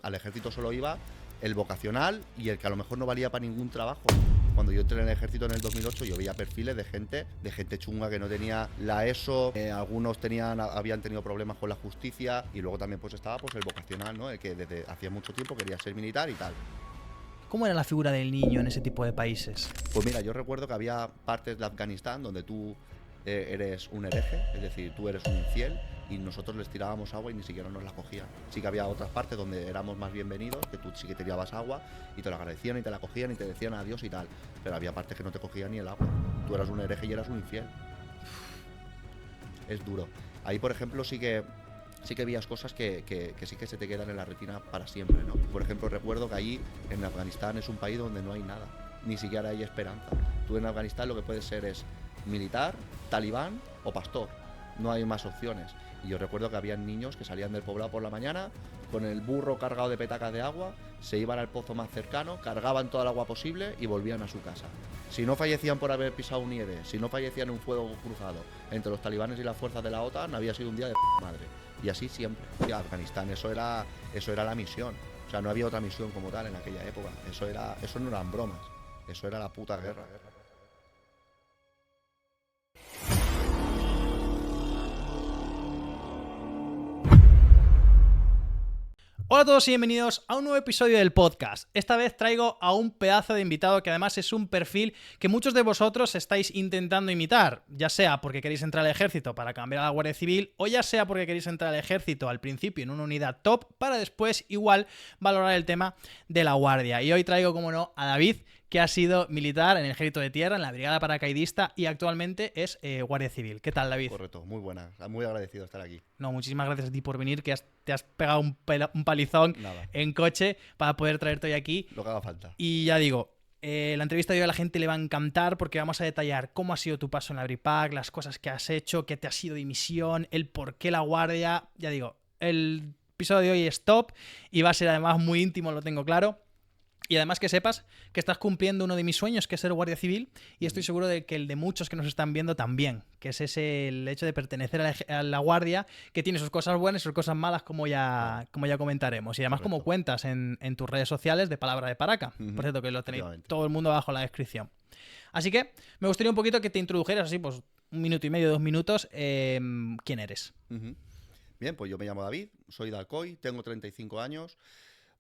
al ejército solo iba el vocacional y el que a lo mejor no valía para ningún trabajo. Cuando yo entré en el ejército en el 2008, yo veía perfiles de gente chunga que no tenía la ESO, algunos habían tenido problemas con la justicia, y luego también pues estaba pues el vocacional, ¿no? El que desde hacía mucho tiempo quería ser militar y tal. ¿Cómo era la figura del niño en ese tipo de países? Pues mira, yo recuerdo que había partes de Afganistán donde tú eres un hereje, es decir, tú eres un infiel, y nosotros les tirábamos agua y ni siquiera nos la cogían. Sí que había otras partes donde éramos más bienvenidos, que tú sí que te tirabas agua y te la agradecían y te la cogían y te decían adiós y tal, pero había partes que no te cogían ni el agua. Tú eras un hereje y eras un infiel. Es duro. Ahí, por ejemplo, sí que veías cosas que sí que se te quedan en la retina para siempre, ¿no? Por ejemplo, recuerdo que allí en Afganistán es un país donde no hay nada, ni siquiera hay esperanza. Tú en Afganistán lo que puedes ser es militar, talibán o pastor. No hay más opciones. Y yo recuerdo que había niños que salían del poblado por la mañana con el burro cargado de petacas de agua, se iban al pozo más cercano, cargaban toda el agua posible y volvían a su casa. Si no fallecían por haber pisado nieve, si no fallecían en un fuego cruzado entre los talibanes y las fuerzas de la OTAN, había sido un día de madre. Y así siempre. Y Afganistán, eso era la misión. O sea, no había otra misión como tal en aquella época. Eso no eran bromas. Eso era la puta guerra. Hola a todos y bienvenidos a un nuevo episodio del podcast. Esta vez traigo a un pedazo de invitado que además es un perfil que muchos de vosotros estáis intentando imitar, ya sea porque queréis entrar al ejército para cambiar a la Guardia Civil o ya sea porque queréis entrar al ejército al principio en una unidad top para después igual valorar el tema de la Guardia. Y hoy traigo, como no, a David, que ha sido militar en el Ejército de Tierra, en la Brigada Paracaidista y actualmente es Guardia Civil. ¿Qué tal, David? Correcto, muy buena. Muy agradecido de estar aquí. No, muchísimas gracias a ti por venir, que te has pegado un palizón en coche para poder traerte hoy aquí. Lo que haga falta. Y ya digo, la entrevista de hoy a la gente le va a encantar porque vamos a detallar cómo ha sido tu paso en la BRIPAC, las cosas que has hecho, qué te ha sido de misión, el por qué la Guardia. Ya digo, el episodio de hoy es top y va a ser además muy íntimo, lo tengo claro. Y además que sepas que estás cumpliendo uno de mis sueños, que es ser guardia civil, y estoy seguro de que el de muchos que nos están viendo también, que es el hecho de pertenecer a la guardia, que tiene sus cosas buenas y sus cosas malas, como ya comentaremos. Y además como cuentas en tus redes sociales de Palabra de Paraca. Por cierto, que lo tenéis todo el mundo abajo en la descripción. Así que me gustaría un poquito que te introdujeras así, pues 1 minuto y medio, 2 minutos, quién eres. Bien, pues yo me llamo David, soy de Alcoy, tengo 35 años.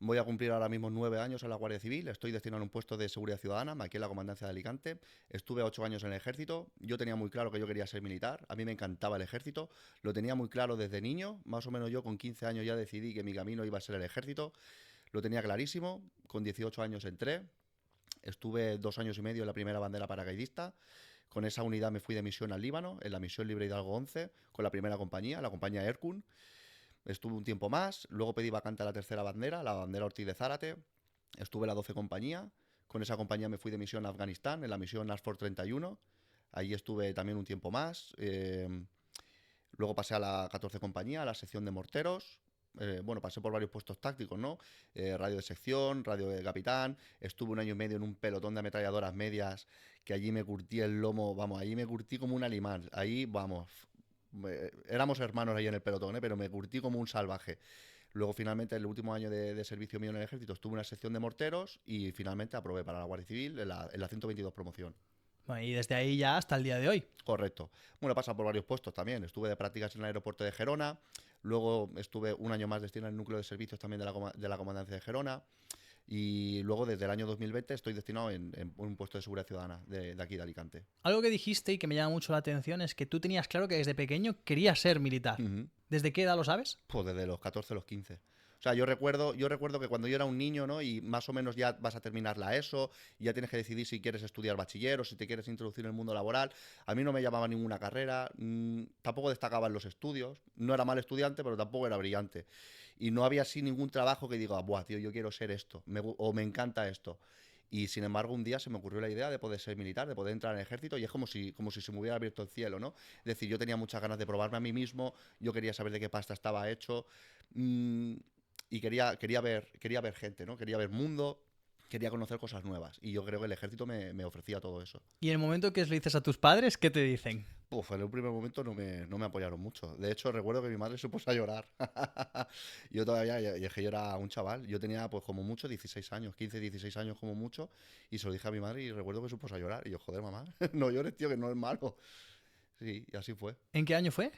Voy a cumplir ahora mismo 9 años en la Guardia Civil. Estoy destinado a un puesto de seguridad ciudadana, aquí en la Comandancia de Alicante. Estuve 8 años en el ejército. Yo tenía muy claro que yo quería ser militar. A mí me encantaba el ejército. Lo tenía muy claro desde niño. Más o menos yo con 15 años ya decidí que mi camino iba a ser el ejército. Lo tenía clarísimo. Con 18 años entré. Estuve 2 años y medio en la primera bandera paracaidista. Con esa unidad me fui de misión al Líbano, en la misión Libre Hidalgo 11, con la primera compañía, la compañía Erkun. Estuve un tiempo más, luego pedí vacante a la tercera bandera, la bandera Ortiz de Zárate. Estuve en la 12 compañía. Con esa compañía me fui de misión a Afganistán, en la misión NASFOR 31. Ahí estuve también un tiempo más. Luego pasé a la 14 compañía, a la sección de morteros. Pasé por varios puestos tácticos, ¿no? Radio de sección, radio de capitán. Estuve 1 año y medio en un pelotón de ametralladoras medias, que allí me curtí el lomo, vamos, allí me curtí como un animal. Ahí, vamos, éramos hermanos ahí en el pelotón, pero me curtí como un salvaje. Luego, finalmente, el último año de servicio mío en el ejército, estuve en una sección de morteros y finalmente aprobé para la Guardia Civil en la 122 promoción. Bueno, y desde ahí ya hasta el día de hoy. Correcto. Bueno, he pasado por varios puestos también. Estuve de prácticas en el aeropuerto de Gerona. Luego estuve 1 año más destinado en el núcleo de servicios también de la comandancia de Gerona. Y luego, desde el año 2020, estoy destinado en un puesto de seguridad ciudadana de aquí de Alicante. Algo que dijiste y que me llama mucho la atención es que tú tenías claro que desde pequeño querías ser militar. ¿Desde qué edad lo sabes? Pues desde los 14, los 15. O sea, yo recuerdo que cuando yo era un niño, ¿no? Y más o menos ya vas a terminar la ESO, y ya tienes que decidir si quieres estudiar bachiller o si te quieres introducir en el mundo laboral. A mí no me llamaba ninguna carrera, tampoco destacaba en los estudios. No era mal estudiante, pero tampoco era brillante. Y no había así ningún trabajo que diga, buah, tío, yo quiero ser esto, o me encanta esto. Y sin embargo, un día se me ocurrió la idea de poder ser militar, de poder entrar en el ejército, y es como si se me hubiera abierto el cielo, ¿no? Es decir, yo tenía muchas ganas de probarme a mí mismo, yo quería saber de qué pasta estaba hecho, y quería ver gente, ¿no? Quería ver mundo, quería conocer cosas nuevas, y yo creo que el ejército me ofrecía todo eso. Y en el momento que le dices a tus padres, ¿qué te dicen? Puf, en un primer momento no me apoyaron mucho. De hecho, recuerdo que mi madre se puso a llorar. Yo todavía, y es que yo era un chaval. Yo tenía, pues como mucho, 16 años, 15, 16 años como mucho. Y se lo dije a mi madre y recuerdo que se puso a llorar. Y yo, joder, mamá, no llores, tío, que no es malo. Sí, y así fue. ¿En qué año fue?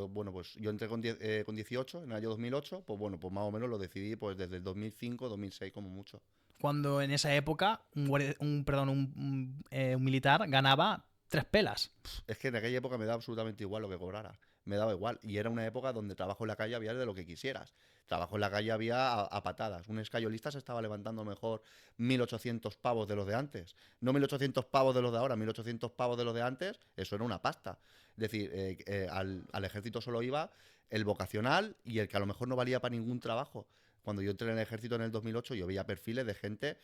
Bueno, pues yo entré con 18, en el año 2008. Pues bueno, pues más o menos lo decidí pues desde el 2005, 2006 como mucho. Cuando en esa época un militar ganaba 3 pelas. Es que en aquella época me daba absolutamente igual lo que cobrara. Me daba igual. Y era una época donde trabajo en la calle había de lo que quisieras. Trabajo en la calle había a patadas. Un escayolista se estaba levantando mejor 1.800 pavos de los de antes. No 1.800 pavos de los de ahora, 1.800 pavos de los de antes. Eso era una pasta. Es decir, al ejército solo iba el vocacional y el que a lo mejor no valía para ningún trabajo. Cuando yo entré en el ejército en el 2008, yo veía perfiles de gente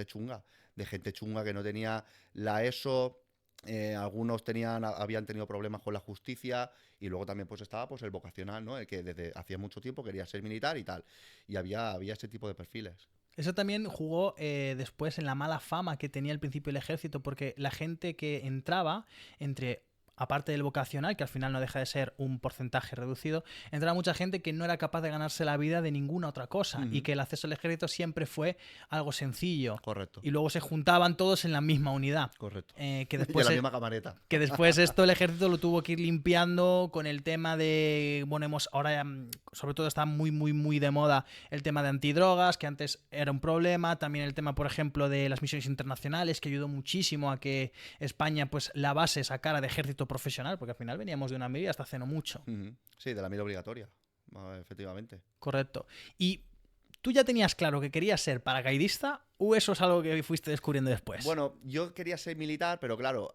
chunga. De gente chunga que no tenía la ESO. Algunos habían tenido problemas con la justicia y luego también pues estaba pues el vocacional, ¿no? El que desde hacía mucho tiempo quería ser militar y tal. Y había ese tipo de perfiles. Eso también jugó después en la mala fama que tenía al principio el ejército, porque la gente que entraba aparte del vocacional, que al final no deja de ser un porcentaje reducido, entraba mucha gente que no era capaz de ganarse la vida de ninguna otra cosa y que el acceso al ejército siempre fue algo sencillo. Correcto. Y luego se juntaban todos en la misma unidad. Correcto. Que Y después en la misma camareta. Que después esto el ejército lo tuvo que ir limpiando con el tema de, bueno, ahora sobre todo está muy, muy, muy de moda el tema de antidrogas, que antes era un problema, también el tema, por ejemplo, de las misiones internacionales, que ayudó muchísimo a que España, pues la base sacara de ejército profesional, porque al final veníamos de una mili hasta hace no mucho. Sí, de la mili obligatoria, efectivamente. Correcto. Y ¿tú ya tenías claro que querías ser paracaidista o eso es algo que fuiste descubriendo después? Bueno, yo quería ser militar, pero claro,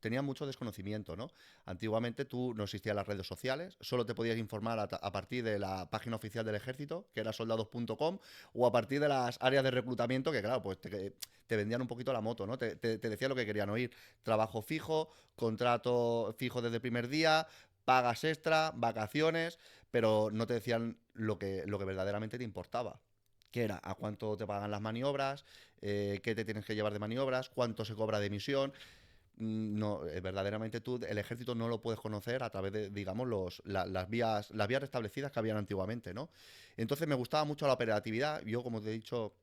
tenía mucho desconocimiento, ¿no? Antiguamente no existían las redes sociales, solo te podías informar a partir de la página oficial del ejército, que era soldados.com, o a partir de las áreas de reclutamiento, que claro, pues te vendían un poquito la moto, ¿no? Te decían lo que querían oír. Trabajo fijo, contrato fijo desde el primer día, pagas extra, vacaciones, pero no te decían lo que verdaderamente te importaba. Que era a cuánto te pagan las maniobras, qué te tienes que llevar de maniobras, cuánto se cobra de misión. No, verdaderamente el ejército no lo puedes conocer a través de, digamos, las vías establecidas que habían antiguamente, ¿no? Entonces me gustaba mucho la operatividad. Yo, como te he dicho,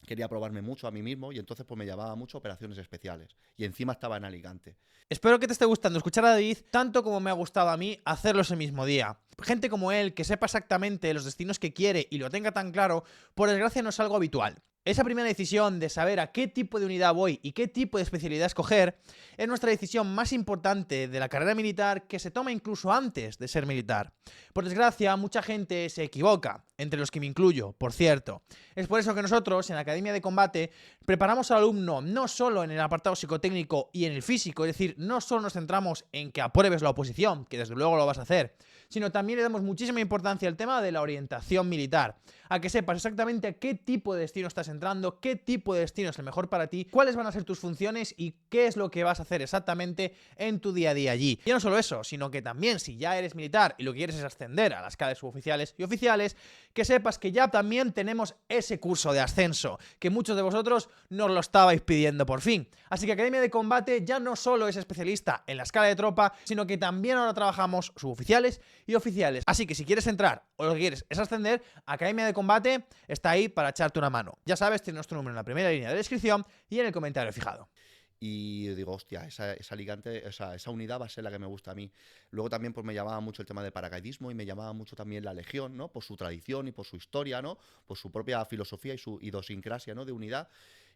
quería probarme mucho a mí mismo y entonces pues me llamaba mucho operaciones especiales. Y encima estaba en Alicante. Espero que te esté gustando escuchar a David tanto como me ha gustado a mí hacerlo ese mismo día. Gente como él, que sepa exactamente los destinos que quiere y lo tenga tan claro, por desgracia no es algo habitual. Esa primera decisión de saber a qué tipo de unidad voy y qué tipo de especialidad escoger es nuestra decisión más importante de la carrera militar, que se toma incluso antes de ser militar. Por desgracia, mucha gente se equivoca, entre los que me incluyo, por cierto. Es por eso que nosotros, en la Academia de Combate, preparamos al alumno no solo en el apartado psicotécnico y en el físico, es decir, no solo nos centramos en que apruebes la oposición, que desde luego lo vas a hacer, sino también le damos muchísima importancia al tema de la orientación militar, a que sepas exactamente a qué tipo de destino estás entrando, qué tipo de destino es el mejor para ti, cuáles van a ser tus funciones y qué es lo que vas a hacer exactamente en tu día a día allí. Y no solo eso, sino que también si ya eres militar y lo que quieres es ascender a las escalas suboficiales y oficiales, que sepas que ya también tenemos ese curso de ascenso, que muchos de vosotros nos lo estabais pidiendo por fin. Así que Academia de Combate ya no solo es especialista en la escala de tropa, sino que también ahora trabajamos suboficiales y oficiales. Así que si quieres entrar o lo que quieres es ascender, Academia de Combate está ahí para echarte una mano. Ya sabes, tienes nuestro número en la primera línea de descripción y en el comentario fijado. Y digo, hostia, esa Alicante, esa unidad va a ser la que me gusta a mí. Luego también pues me llamaba mucho el tema del paracaidismo y me llamaba mucho también la Legión, ¿no? Por su tradición y por su historia, ¿no? Por su propia filosofía y su idiosincrasia, ¿no? De unidad.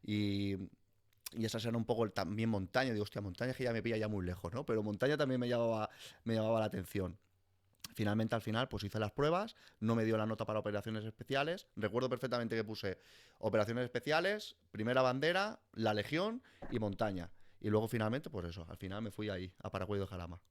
Y esas eran un poco también montaña. Digo, hostia, montaña que ya me pilla ya muy lejos, ¿no? Pero montaña también me llamaba la atención. Finalmente, al final, pues hice las pruebas, no me dio la nota para operaciones especiales. Recuerdo perfectamente que puse operaciones especiales, primera bandera, la Legión y montaña. Y luego finalmente, pues eso, al final me fui ahí, a Paraguay de Jarama.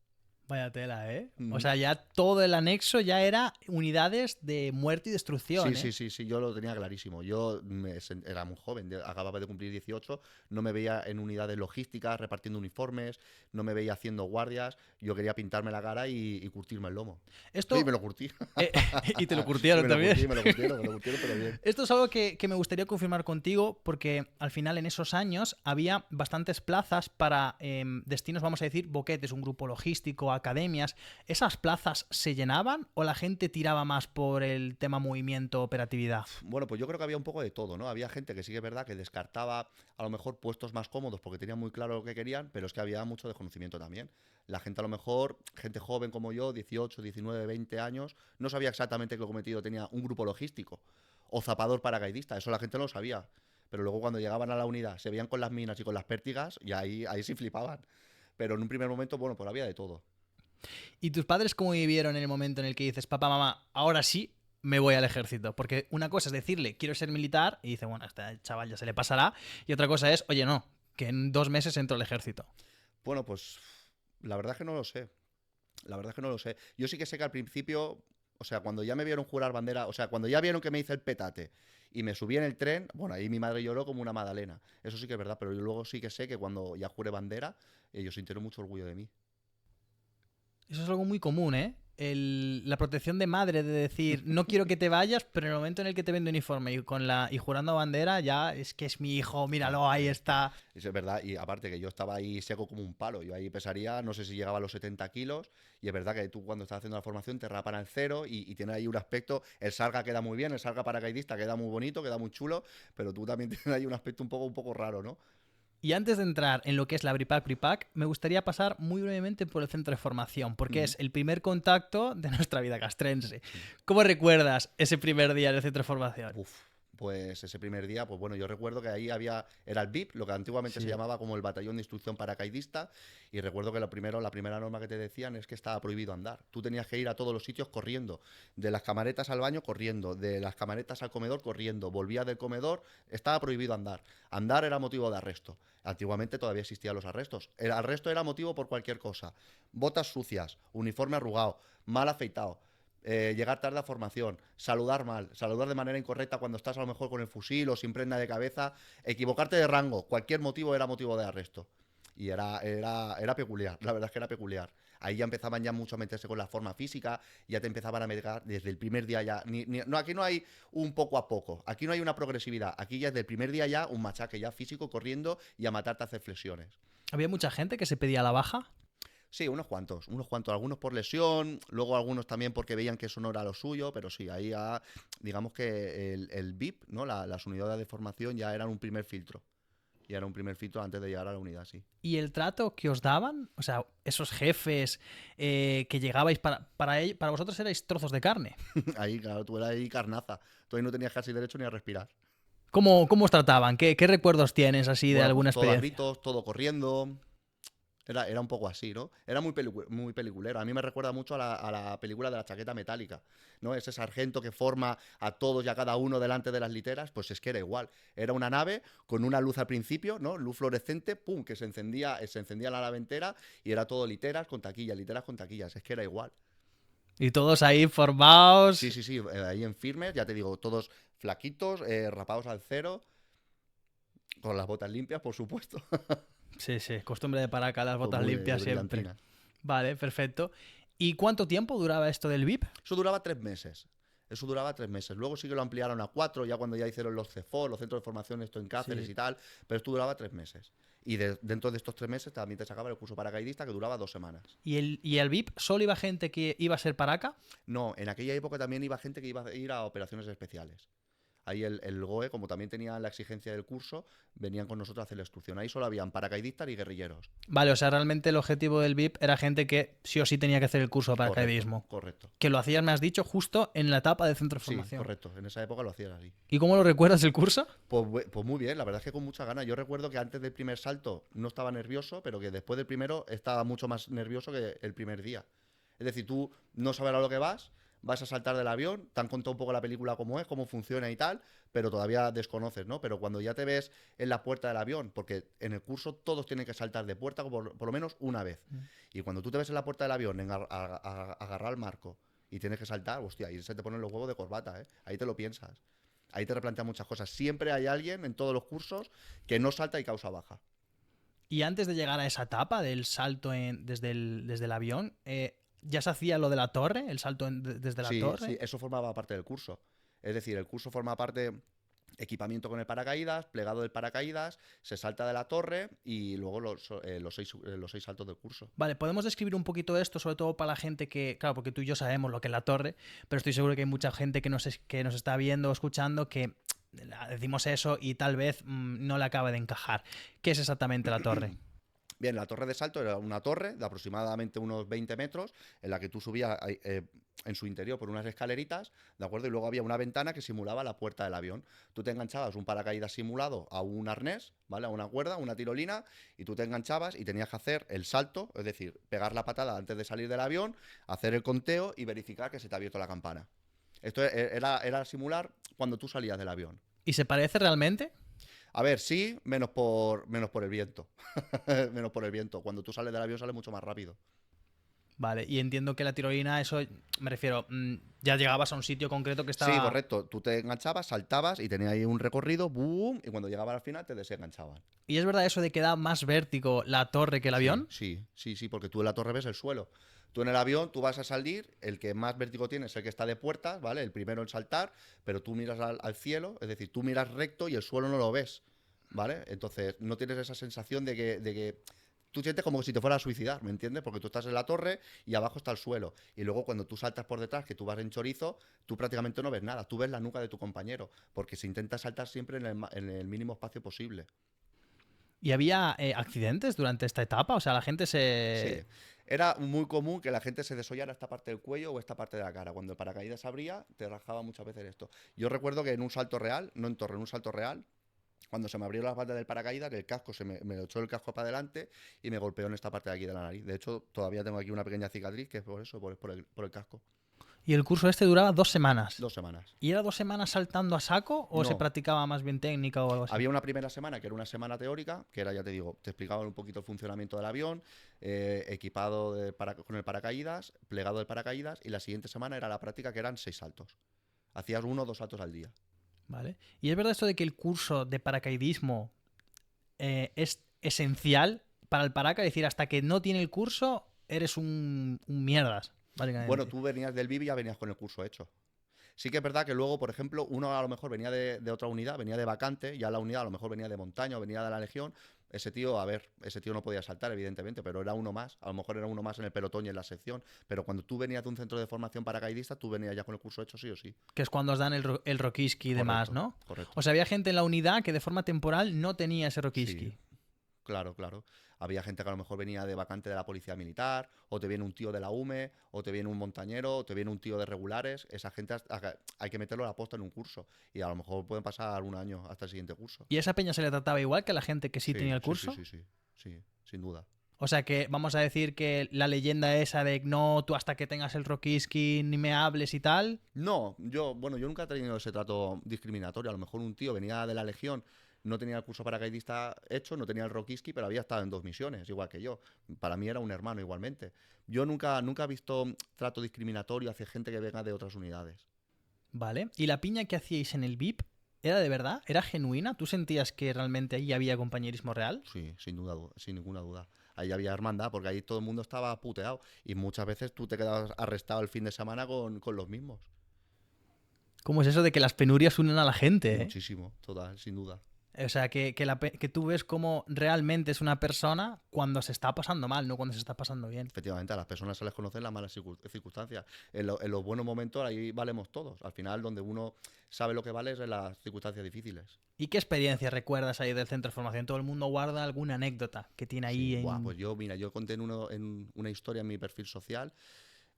Vaya tela, ¿eh? O Mm. sea, ya todo el anexo ya era unidades de muerte y destrucción, Sí, ¿eh? sí, yo lo tenía clarísimo. Era muy joven, acababa de cumplir 18, no me veía en unidades logísticas repartiendo uniformes, no me veía haciendo guardias, yo quería pintarme la cara y curtirme el lomo. Y me Esto... lo curtí. eh, y te lo Y curtieron también. me lo curtieron, pero bien. Esto es algo que me gustaría confirmar contigo porque al final en esos años había bastantes plazas para destinos, vamos a decir, boquetes, un grupo logístico, academias. ¿Esas plazas se llenaban o la gente tiraba más por el tema movimiento, operatividad? Bueno, pues yo creo que había un poco de todo, ¿no? Había gente que sí que es verdad que descartaba a lo mejor puestos más cómodos porque tenían muy claro lo que querían, pero es que había mucho desconocimiento también. La gente a lo mejor, gente joven como yo, 18, 19, 20 años, no sabía exactamente que el cometido tenía un grupo logístico o zapador paracaidista, eso la gente no lo sabía. Pero luego cuando llegaban a la unidad, se veían con las minas y con las pértigas y ahí sí flipaban. Pero en un primer momento, bueno, pues había de todo. ¿Y tus padres cómo vivieron en el momento en el que dices, papá, mamá, ahora sí me voy al ejército? Porque una cosa es decirle, quiero ser militar, y dice, bueno, a este chaval ya se le pasará. Y otra cosa es, oye, no, que en 2 meses entro al ejército. Bueno, pues la verdad es que no lo sé. La verdad es que no lo sé. Yo sí que sé que al principio, o sea, cuando ya me vieron jurar bandera, o sea, cuando ya vieron que me hice el petate y me subí en el tren, bueno, ahí mi madre lloró como una magdalena. Eso sí que es verdad, pero yo luego sí que sé que cuando ya juré bandera, ellos sintieron mucho orgullo de mí. Eso es algo muy común, ¿eh? La protección de madre de decir, no quiero que te vayas, pero en el momento en el que te vendo uniforme y jurando a bandera, ya es que es mi hijo, míralo, ahí está. Eso es verdad, y aparte que yo estaba ahí seco como un palo, yo ahí pesaría, no sé si llegaba a los 70 kilos, y es verdad que tú cuando estás haciendo la formación te rapan al cero y tiene ahí un aspecto, el sarga queda muy bien, el sarga paracaidista queda muy bonito, queda muy chulo, pero tú también tienes ahí un aspecto un poco raro, ¿no? Y antes de entrar en lo que es la Bripac, me gustaría pasar muy brevemente por el centro de formación, porque Ujú. es el primer contacto de nuestra vida castrense. Sí. ¿Cómo recuerdas ese primer día en el centro de formación? Uf, pues ese primer día, pues bueno, yo recuerdo que ahí era el VIP, lo que antiguamente se Sí. llamaba como el Batallón de Instrucción Paracaidista, y recuerdo que la primera norma que te decían es que estaba prohibido andar. Tú tenías que ir a todos los sitios corriendo, de las camaretas al baño corriendo, de las camaretas al comedor corriendo, volvías del comedor, estaba prohibido andar. Andar era motivo de arresto. Antiguamente todavía existían los arrestos. El arresto era motivo por cualquier cosa. Botas sucias, uniforme arrugado, mal afeitado. Llegar tarde a formación, saludar mal, saludar de manera incorrecta cuando estás a lo mejor con el fusil o sin prenda de cabeza, equivocarte de rango, cualquier motivo era motivo de arresto. Y era peculiar, la verdad es que era peculiar. Ahí ya empezaban ya mucho a meterse con la forma física, ya te empezaban a meter desde el primer día ya. No, aquí no hay un poco a poco, aquí no hay una progresividad, aquí ya desde el primer día ya un machaque ya físico corriendo y a matarte a hacer flexiones. ¿Había mucha gente que se pedía la baja? Sí, unos cuantos, algunos por lesión, luego algunos también porque veían que eso no era lo suyo, pero sí, ahí ya, digamos que el VIP, ¿no? Las unidades de formación ya eran un primer filtro. Ya era un primer filtro antes de llegar a la unidad, sí. ¿Y el trato que os daban? O sea, esos jefes que llegabais para vosotros erais trozos de carne. Ahí, claro, tú eras ahí carnaza. Tú ahí no tenías casi derecho ni a respirar. ¿Cómo os trataban? ¿Qué recuerdos tienes así de Bueno, alguna pues todo a experiencia? gritos, todo corriendo. Era un poco así, ¿no? Era muy peliculero. A mí me recuerda mucho a la película de la chaqueta metálica, ¿no? Ese sargento que forma a todos y a cada uno delante de las literas, pues es que era igual. Era una nave con una luz al principio, ¿no? Luz fluorescente, pum, que se encendía la nave entera y era todo literas con taquillas, literas con taquillas. Es que era igual. Y todos ahí formados. Sí, ahí en firmes, ya te digo, todos flaquitos, rapados al cero, con las botas limpias, por supuesto. Sí, sí, costumbre de Paraca, las Pues botas muy limpias siempre. brillantina. Vale, perfecto. ¿Y cuánto tiempo duraba esto del VIP? Eso duraba 3 meses. Eso duraba 3 meses. Luego sí que lo ampliaron a 4, ya cuando ya hicieron los CEFOR, los centros de formación, esto en Cáceres Sí. y tal. Pero esto duraba 3 meses. Y dentro de estos 3 meses también te sacaba el curso paracaidista que duraba 2 semanas. ¿Y el VIP solo iba gente que iba a ser Paraca? No, en aquella época también iba gente que iba a ir a operaciones especiales. Ahí el GOE, como también tenía la exigencia del curso, venían con nosotros a hacer la instrucción. Ahí solo habían paracaidistas y guerrilleros. Vale, o sea, realmente el objetivo del VIP era gente que sí o sí tenía que hacer el curso de paracaidismo. Correcto. Que lo hacías, me has dicho, justo en la etapa del centro de Sí, formación. correcto. En esa época lo hacían así. ¿Y cómo lo recuerdas el curso? Pues muy bien, la verdad es que con mucha ganas. Yo recuerdo que antes del primer salto no estaba nervioso, pero que después del primero estaba mucho más nervioso que el primer día. Es decir, tú no sabes a lo que vas, vas a saltar del avión, te han contado un poco la película cómo es, cómo funciona y tal, pero todavía desconoces, ¿no? Pero cuando ya te ves en la puerta del avión, porque en el curso todos tienen que saltar de puerta por lo menos una vez. Y cuando tú te ves en la puerta del avión, agarrar el marco y tienes que saltar, hostia, ahí se te ponen los huevos de corbata, ¿eh? Ahí te lo piensas. Ahí te replantean muchas cosas. Siempre hay alguien en todos los cursos que no salta y causa baja. Y antes de llegar a esa etapa del salto desde el avión, ¿ya se hacía lo de la torre? ¿El salto desde la torre? Sí, eso formaba parte del curso. Es decir, el curso forma parte equipamiento con el paracaídas, plegado del paracaídas, se salta de la torre y luego los 6 saltos del curso. Vale, podemos describir un poquito esto, sobre todo para la gente que, claro, porque tú y yo sabemos lo que es la torre, pero estoy seguro que hay mucha gente que nos está viendo o escuchando que decimos eso y tal vez no le acaba de encajar. ¿Qué es exactamente la torre? Bien, la torre de salto era una torre de aproximadamente unos 20 metros en la que tú subías en su interior por unas escaleritas, ¿de acuerdo? Y luego había una ventana que simulaba la puerta del avión. Tú te enganchabas un paracaídas simulado a un arnés, ¿vale? A una cuerda, una tirolina, y tú te enganchabas y tenías que hacer el salto, es decir, pegar la patada antes de salir del avión, hacer el conteo y verificar que se te ha abierto la campana. Esto era simular cuando tú salías del avión. ¿Y se parece realmente? A ver, sí, menos por el viento. Menos por el viento. Cuando tú sales del avión sale mucho más rápido. Vale, y entiendo que la tirolina, eso, me refiero, ya llegabas a un sitio concreto que estaba... Sí, correcto. Tú te enganchabas, saltabas y tenías ahí un recorrido, boom, y cuando llegabas al final te desenganchaban. ¿Y es verdad eso de que da más vértigo la torre que el avión? Sí, porque tú en la torre ves el suelo. Tú en el avión, tú vas a salir, el que más vértigo tiene es el que está de puertas, ¿vale? El primero en saltar, pero tú miras al cielo, es decir, tú miras recto y el suelo no lo ves, ¿vale? Entonces no tienes esa sensación de que tú sientes como si te fueras a suicidar, ¿me entiendes? Porque tú estás en la torre y abajo está el suelo. Y luego cuando tú saltas por detrás, que tú vas en chorizo, tú prácticamente no ves nada. Tú ves la nuca de tu compañero, porque se intenta saltar siempre en el mínimo espacio posible. ¿Y había accidentes durante esta etapa? O sea, la gente se... Sí. Era muy común que la gente se desollara esta parte del cuello o esta parte de la cara. Cuando el paracaídas se abría, te rajaba muchas veces esto. Yo recuerdo que en un salto real, no en torre, en un salto real, cuando se me abrió la parte del paracaídas, el casco me echó el casco para adelante y me golpeó en esta parte de aquí de la nariz. De hecho, todavía tengo aquí una pequeña cicatriz que es por eso, por el casco. Y el curso este duraba 2 semanas. 2 semanas. ¿Y era 2 semanas saltando a saco o No. se practicaba más bien técnica o algo así? Había una primera semana que era una semana teórica, que era, ya te digo, te explicaban un poquito el funcionamiento del avión, equipado con el paracaídas, plegado del paracaídas, y la siguiente semana era la práctica, que eran 6 saltos. Hacías 1 o 2 saltos al día. Vale. ¿Y es verdad esto de que el curso de paracaidismo es esencial para el paraca? Es decir, hasta que no tiene el curso, eres un mierdas, básicamente. Bueno, tú venías del BIB y ya venías con el curso hecho. Sí que es verdad que luego, por ejemplo, uno a lo mejor venía de otra unidad, venía de vacante, ya la unidad a lo mejor venía de montaña o venía de la legión. Ese tío no podía saltar, evidentemente, pero era uno más. A lo mejor era uno más en el pelotón y en la sección. Pero cuando tú venías de un centro de formación paracaidista, tú venías ya con el curso hecho sí o sí. Que es cuando os dan el Rokiski y demás, ¿no? Correcto. O sea, había gente en la unidad que de forma temporal no tenía ese Rokiski. Sí. Claro. Había gente que a lo mejor venía de vacante de la policía militar, o te viene un tío de la UME, o te viene un montañero, o te viene un tío de regulares. Esa gente hay que meterlo a la posta en un curso. Y a lo mejor pueden pasar un año hasta el siguiente curso. ¿Y esa peña se le trataba igual que a la gente que sí tenía el curso? Sí, sin duda. O sea que vamos a decir que la leyenda esa de no, tú hasta que tengas el Rokiski ni me hables y tal. No, yo nunca he tenido ese trato discriminatorio. A lo mejor un tío venía de la legión, no tenía el curso paracaidista hecho, no tenía el Rokiski, pero había estado en 2 misiones, igual que yo. Para mí era un hermano igualmente. Yo nunca he visto trato discriminatorio hacia gente que venga de otras unidades. Vale. ¿Y la piña que hacíais en el VIP era de verdad? ¿Era genuina? ¿Tú sentías que realmente ahí había compañerismo real? Sí, sin ninguna duda. Ahí había hermandad, porque ahí todo el mundo estaba puteado. Y muchas veces tú te quedabas arrestado el fin de semana con los mismos. ¿Cómo es eso de que las penurias unen a la gente? Muchísimo, total, sin duda. O sea, que tú ves cómo realmente es una persona cuando se está pasando mal, no cuando se está pasando bien. Efectivamente, a las personas se les conocen las malas circunstancias. En los buenos momentos ahí valemos todos. Al final, donde uno sabe lo que vale es en las circunstancias difíciles. ¿Y qué experiencia recuerdas ahí del centro de formación? Todo el mundo guarda alguna anécdota que tiene ahí. Sí, pues yo conté en una historia en mi perfil social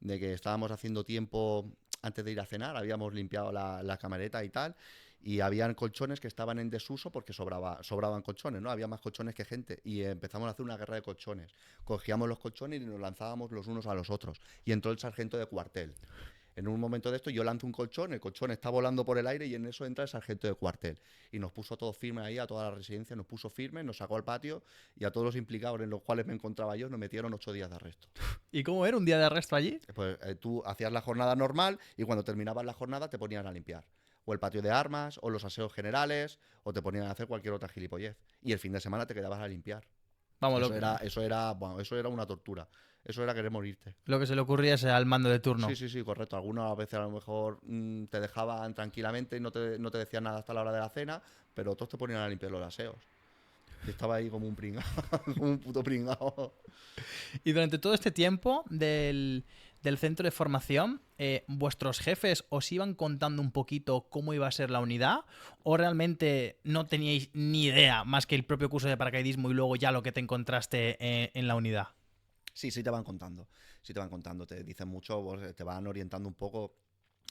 de que estábamos haciendo tiempo antes de ir a cenar, habíamos limpiado la camareta y tal, y habían colchones que estaban en desuso porque sobraban colchones, ¿no? Había más colchones que gente, y empezamos a hacer una guerra de colchones. Cogíamos los colchones y nos lanzábamos los unos a los otros, y entró el sargento de cuartel. En un momento de esto yo lanzo un colchón, el colchón está volando por el aire y en eso entra el sargento de cuartel. Y nos puso todos firmes ahí, a toda la residencia, nos puso firmes, nos sacó al patio y a todos los implicados en los cuales me encontraba yo nos metieron 8 días de arresto. ¿Y cómo era un día de arresto allí? Pues tú hacías la jornada normal y cuando terminabas la jornada te ponían a limpiar. O el patio de armas, o los aseos generales, o te ponían a hacer cualquier otra gilipollez. Y el fin de semana te quedabas a limpiar. Vamos, Eso era una tortura. Eso era querer morirte. lo que se le ocurriese al mando de turno. Sí, correcto. Algunas veces a lo mejor te dejaban tranquilamente y no te decían nada hasta la hora de la cena, pero otros te ponían a limpiar los aseos. Y estaba ahí como un pringao, como un puto pringao. Y durante todo este tiempo del centro de formación, ¿vuestros jefes os iban contando un poquito cómo iba a ser la unidad? ¿O realmente no teníais ni idea más que el propio curso de paracaidismo y luego ya lo que te encontraste en la unidad? Sí, te van contando. Sí te van contando. Te dicen mucho, te van orientando un poco,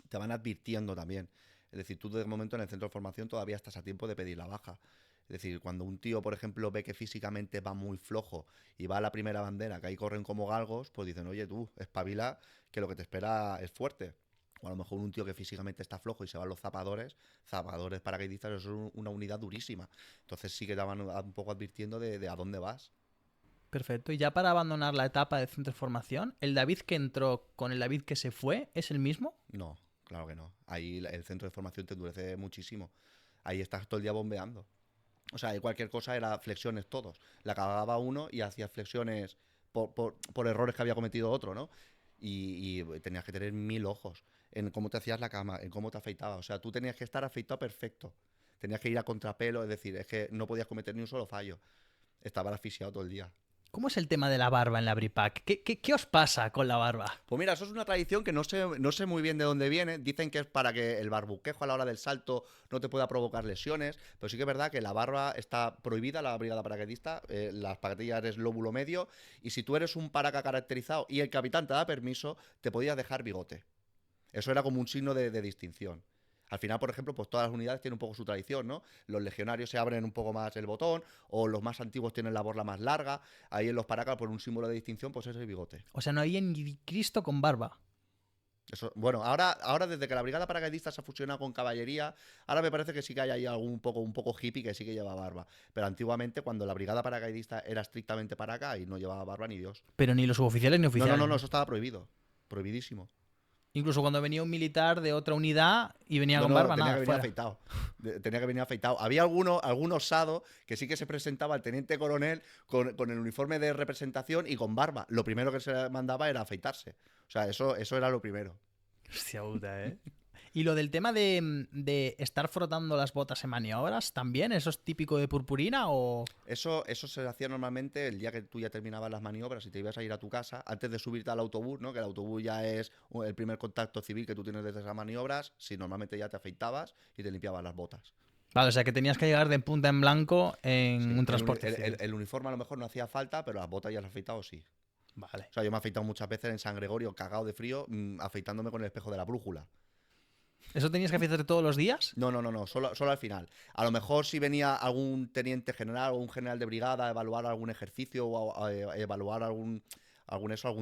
te van advirtiendo también. Es decir, tú de momento en el centro de formación todavía estás a tiempo de pedir la baja. Es decir, cuando un tío, por ejemplo, ve que físicamente va muy flojo y va a la primera bandera, que ahí corren como galgos, pues dicen, oye tú, espabila, que lo que te espera es fuerte. O a lo mejor un tío que físicamente está flojo y se van los zapadores paracaidistas, eso es una unidad durísima. Entonces sí que te van un poco advirtiendo de a dónde vas. Perfecto. Y ya para abandonar la etapa de centro de formación, ¿el David que entró con el David que se fue es el mismo? No, claro que no. Ahí el centro de formación te endurece muchísimo. Ahí estás todo el día bombeando. O sea, cualquier cosa era flexiones todos. La cagaba uno y hacía flexiones por errores que había cometido otro, ¿no? Y tenías que tener 1000 ojos en cómo te hacías la cama, en cómo te afeitabas. O sea, tú tenías que estar afeitado perfecto. Tenías que ir a contrapelo, es decir, es que no podías cometer ni un solo fallo. Estaba asfixiado todo el día. ¿Cómo es el tema de la barba en la BRIPAC? ¿Qué os pasa con la barba? Pues mira, eso es una tradición que no sé muy bien de dónde viene. Dicen que es para que el barbuquejo a la hora del salto no te pueda provocar lesiones, pero sí que es verdad que la barba está prohibida, la brigada paracaidista, las paracaidistas eres lóbulo medio, y si tú eres un paraca caracterizado y el capitán te da permiso, te podías dejar bigote. Eso era como un signo de distinción. Al final, por ejemplo, pues todas las unidades tienen un poco su tradición, ¿no? Los legionarios se abren un poco más el botón, o los más antiguos tienen la borla más larga. Ahí en los paracas, por un símbolo de distinción, pues es el bigote. O sea, no había ni Cristo con barba. Eso, bueno, ahora desde que la brigada paracaidista se ha fusionado con caballería, ahora me parece que sí que hay ahí un poco hippie que sí que lleva barba. Pero antiguamente, cuando la brigada paracaidista era estrictamente paraca, y no llevaba barba ni Dios. Pero ni los suboficiales ni oficiales. No, eso estaba prohibido. Prohibidísimo. Incluso cuando venía un militar de otra unidad y venía con barba, tenía nada, que venir fuera. afeitado. Tenía que venir afeitado. Había algún osado que sí que se presentaba al teniente coronel con el uniforme de representación y con barba. Lo primero que se le mandaba era afeitarse. O sea, eso era lo primero. Hostia puta, ¿eh? Y lo del tema de estar frotando las botas en maniobras, ¿también? ¿Eso es típico de purpurina o...? Eso se hacía normalmente el día que tú ya terminabas las maniobras y te ibas a ir a tu casa, antes de subirte al autobús, ¿no? Que el autobús ya es el primer contacto civil que tú tienes desde esas maniobras. Si normalmente ya te afeitabas y te limpiabas las botas. Vale, o sea que tenías que llegar de punta en blanco en Sí, un transporte. el uniforme a lo mejor no hacía falta, pero las botas ya las afeitado sí. Vale. O sea, yo me he afeitado muchas veces en San Gregorio, cagado de frío, afeitándome con el espejo de la brújula. ¿Eso tenías que afeitarte todos los días? No, solo al final. A lo mejor si venía algún teniente general o un general de brigada a evaluar algún ejercicio o a evaluar algún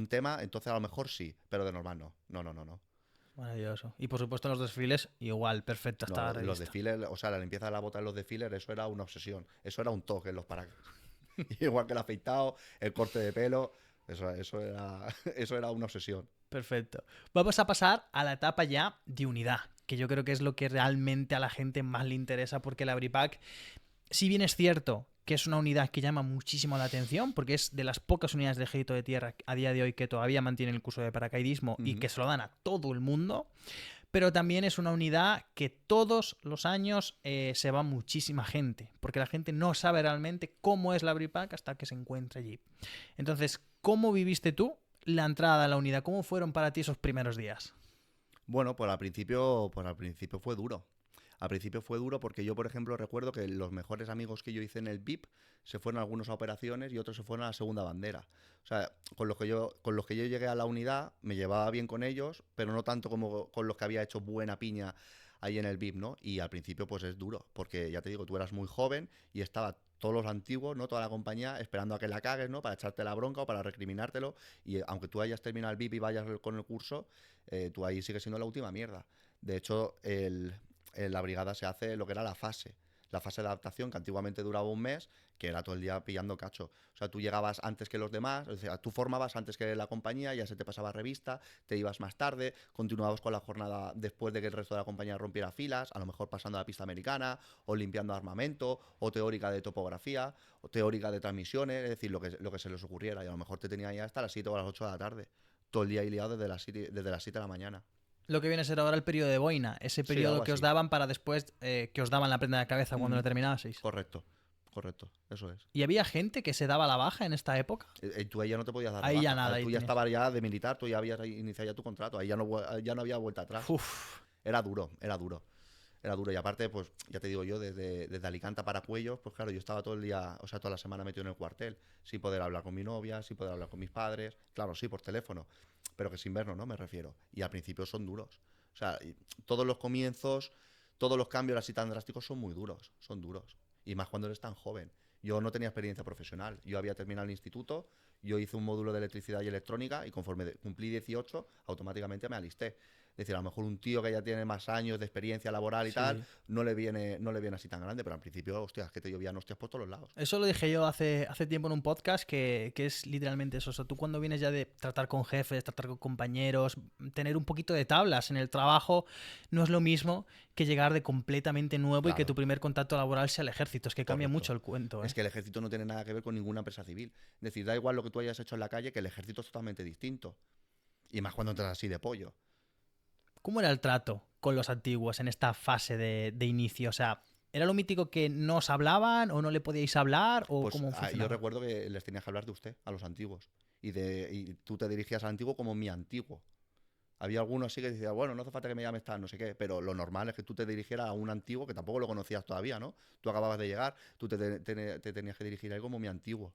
tema, entonces a lo mejor sí, pero de normal no. No. Maravilloso. Y por supuesto en los desfiles, igual, perfecto. No, Hasta los desfiles, o sea, la limpieza de la bota en los desfiles, eso era una obsesión. Eso era un toque en los paracas. Igual que el afeitado, el corte de pelo, eso era una obsesión. Perfecto. Vamos a pasar a la etapa ya de unidad, que yo creo que es lo que realmente a la gente más le interesa, porque la BRIPAC, si bien es cierto que es una unidad que llama muchísimo la atención, porque es de las pocas unidades de ejército de tierra a día de hoy que todavía mantienen el curso de paracaidismo y que se lo dan a todo el mundo, pero también es una unidad que todos los años se va muchísima gente, porque la gente no sabe realmente cómo es la BRIPAC hasta que se encuentra allí. Entonces, ¿cómo viviste tú la entrada a la unidad? ¿Cómo fueron para ti esos primeros días? Bueno, pues al principio fue duro. Al principio fue duro porque yo, por ejemplo, recuerdo que los mejores amigos que yo hice en el VIP se fueron a algunos a operaciones y otros se fueron a la segunda bandera. O sea, con los que yo llegué a la unidad me llevaba bien con ellos, pero no tanto como con los que había hecho buena piña ahí en el VIP, ¿no? Y al principio pues es duro, porque ya te digo, tú eras muy joven y estaba todos los antiguos, ¿no? Toda la compañía esperando a que la cagues, ¿no? Para echarte la bronca o para recriminártelo. Y aunque tú hayas terminado el VIP y vayas con el curso, tú ahí sigues siendo la última mierda. De hecho, la brigada se hace lo que era la fase de adaptación, que antiguamente duraba un mes, que era todo el día pillando cacho. O sea, tú llegabas antes que los demás, o sea, tú formabas antes que la compañía, ya se te pasaba revista, te ibas más tarde, continuabas con la jornada después de que el resto de la compañía rompiera filas, a lo mejor pasando a la pista americana, o limpiando armamento, o teórica de topografía, o teórica de transmisiones, es decir, lo que se les ocurriera, y a lo mejor te tenía ya hasta las 7 o las 8 de la tarde, todo el día ahí liado desde las 7 de la mañana. Lo que viene a ser ahora el periodo de boina, ese periodo algo que os así. daban para después que os daban la prenda de cabeza cuando lo terminaseis. Correcto, eso es. ¿Y había gente que se daba la baja en esta época? Tú ahí ya no te podías dar Ahí de ya baja. nada, ahí Tú ya tenías. estabas ya de militar, tú ya habías iniciado ya tu contrato, ahí ya no había vuelta atrás. Uf. Era duro. Y aparte, pues ya te digo yo, desde Alicante para Cuellos, pues claro, yo estaba todo el día, o sea, toda la semana metido en el cuartel, sin poder hablar con mi novia, sin poder hablar con mis padres, claro, sí, por teléfono, pero que sin vernos, ¿no? Me refiero. Y al principio son duros. O sea, todos los comienzos, todos los cambios así tan drásticos son muy duros, son duros. Y más cuando eres tan joven. Yo no tenía experiencia profesional, yo había terminado el instituto, yo hice un módulo de electricidad y electrónica y conforme cumplí 18, automáticamente me alisté. Es decir, a lo mejor un tío que ya tiene más años de experiencia laboral y Sí. tal, no le viene así tan grande, pero al principio, hostias, que te llovían hostias por todos los lados. Eso lo dije yo hace tiempo en un podcast que es literalmente eso. O sea, tú cuando vienes ya de tratar con jefes, tratar con compañeros, tener un poquito de tablas en el trabajo, no es lo mismo que llegar de completamente nuevo y que Claro. tu primer contacto laboral sea el ejército. Es que cambia Correcto. mucho el cuento, ¿eh? Es que el ejército no tiene nada que ver con ninguna empresa civil. Es decir, da igual lo que tú hayas hecho en la calle, que el ejército es totalmente distinto. Y más cuando entras así de pollo. ¿Cómo era el trato con los antiguos en esta fase de inicio? O sea, ¿era lo mítico que no os hablaban o no le podíais hablar o Pues cómo yo funcionaba? recuerdo que les tenías que hablar de usted, a los antiguos. Y tú te dirigías al antiguo como mi antiguo. Había algunos así que decían, bueno, no hace falta que me llames tal, no sé qué, pero lo normal es que tú te dirigieras a un antiguo que tampoco lo conocías todavía, ¿no? Tú acababas de llegar, tú te tenías que dirigir a él como mi antiguo.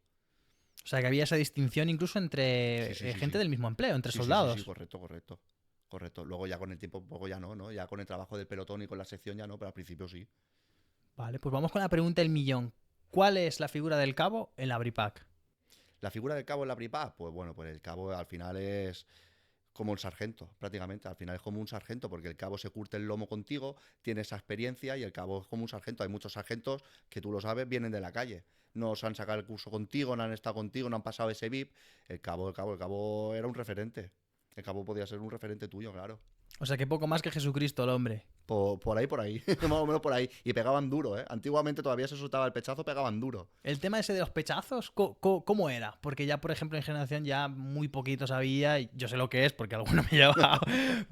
O sea, que había esa distinción incluso entre Sí, gente sí. del mismo empleo, entre Sí, soldados. sí, correcto. Luego ya con el tiempo un poco ya no, ya con el trabajo del pelotón y con la sección ya no, pero al principio sí. Vale, pues vamos con la pregunta del millón. ¿Cuál es la figura del cabo en la BRIPAC? La figura del cabo en la BRIPAC, pues bueno, pues el cabo al final es como el sargento, prácticamente. Al final es como un sargento, porque el cabo se curte el lomo contigo, tiene esa experiencia y el cabo es como un sargento. Hay muchos sargentos que tú lo sabes, vienen de la calle. No se han sacado el curso contigo, no han estado contigo, no han pasado ese VIP. El cabo era un referente. El cabo podía ser un referente tuyo, claro. O sea, que poco más que Jesucristo el hombre. Por ahí, más o menos por ahí. Y pegaban duro, ¿eh? Antiguamente todavía se soltaba el pechazo, pegaban duro. El tema ese de los pechazos, ¿cómo era? Porque ya, por ejemplo, en generación ya muy poquito sabía, y yo sé lo que es porque alguno me lleva,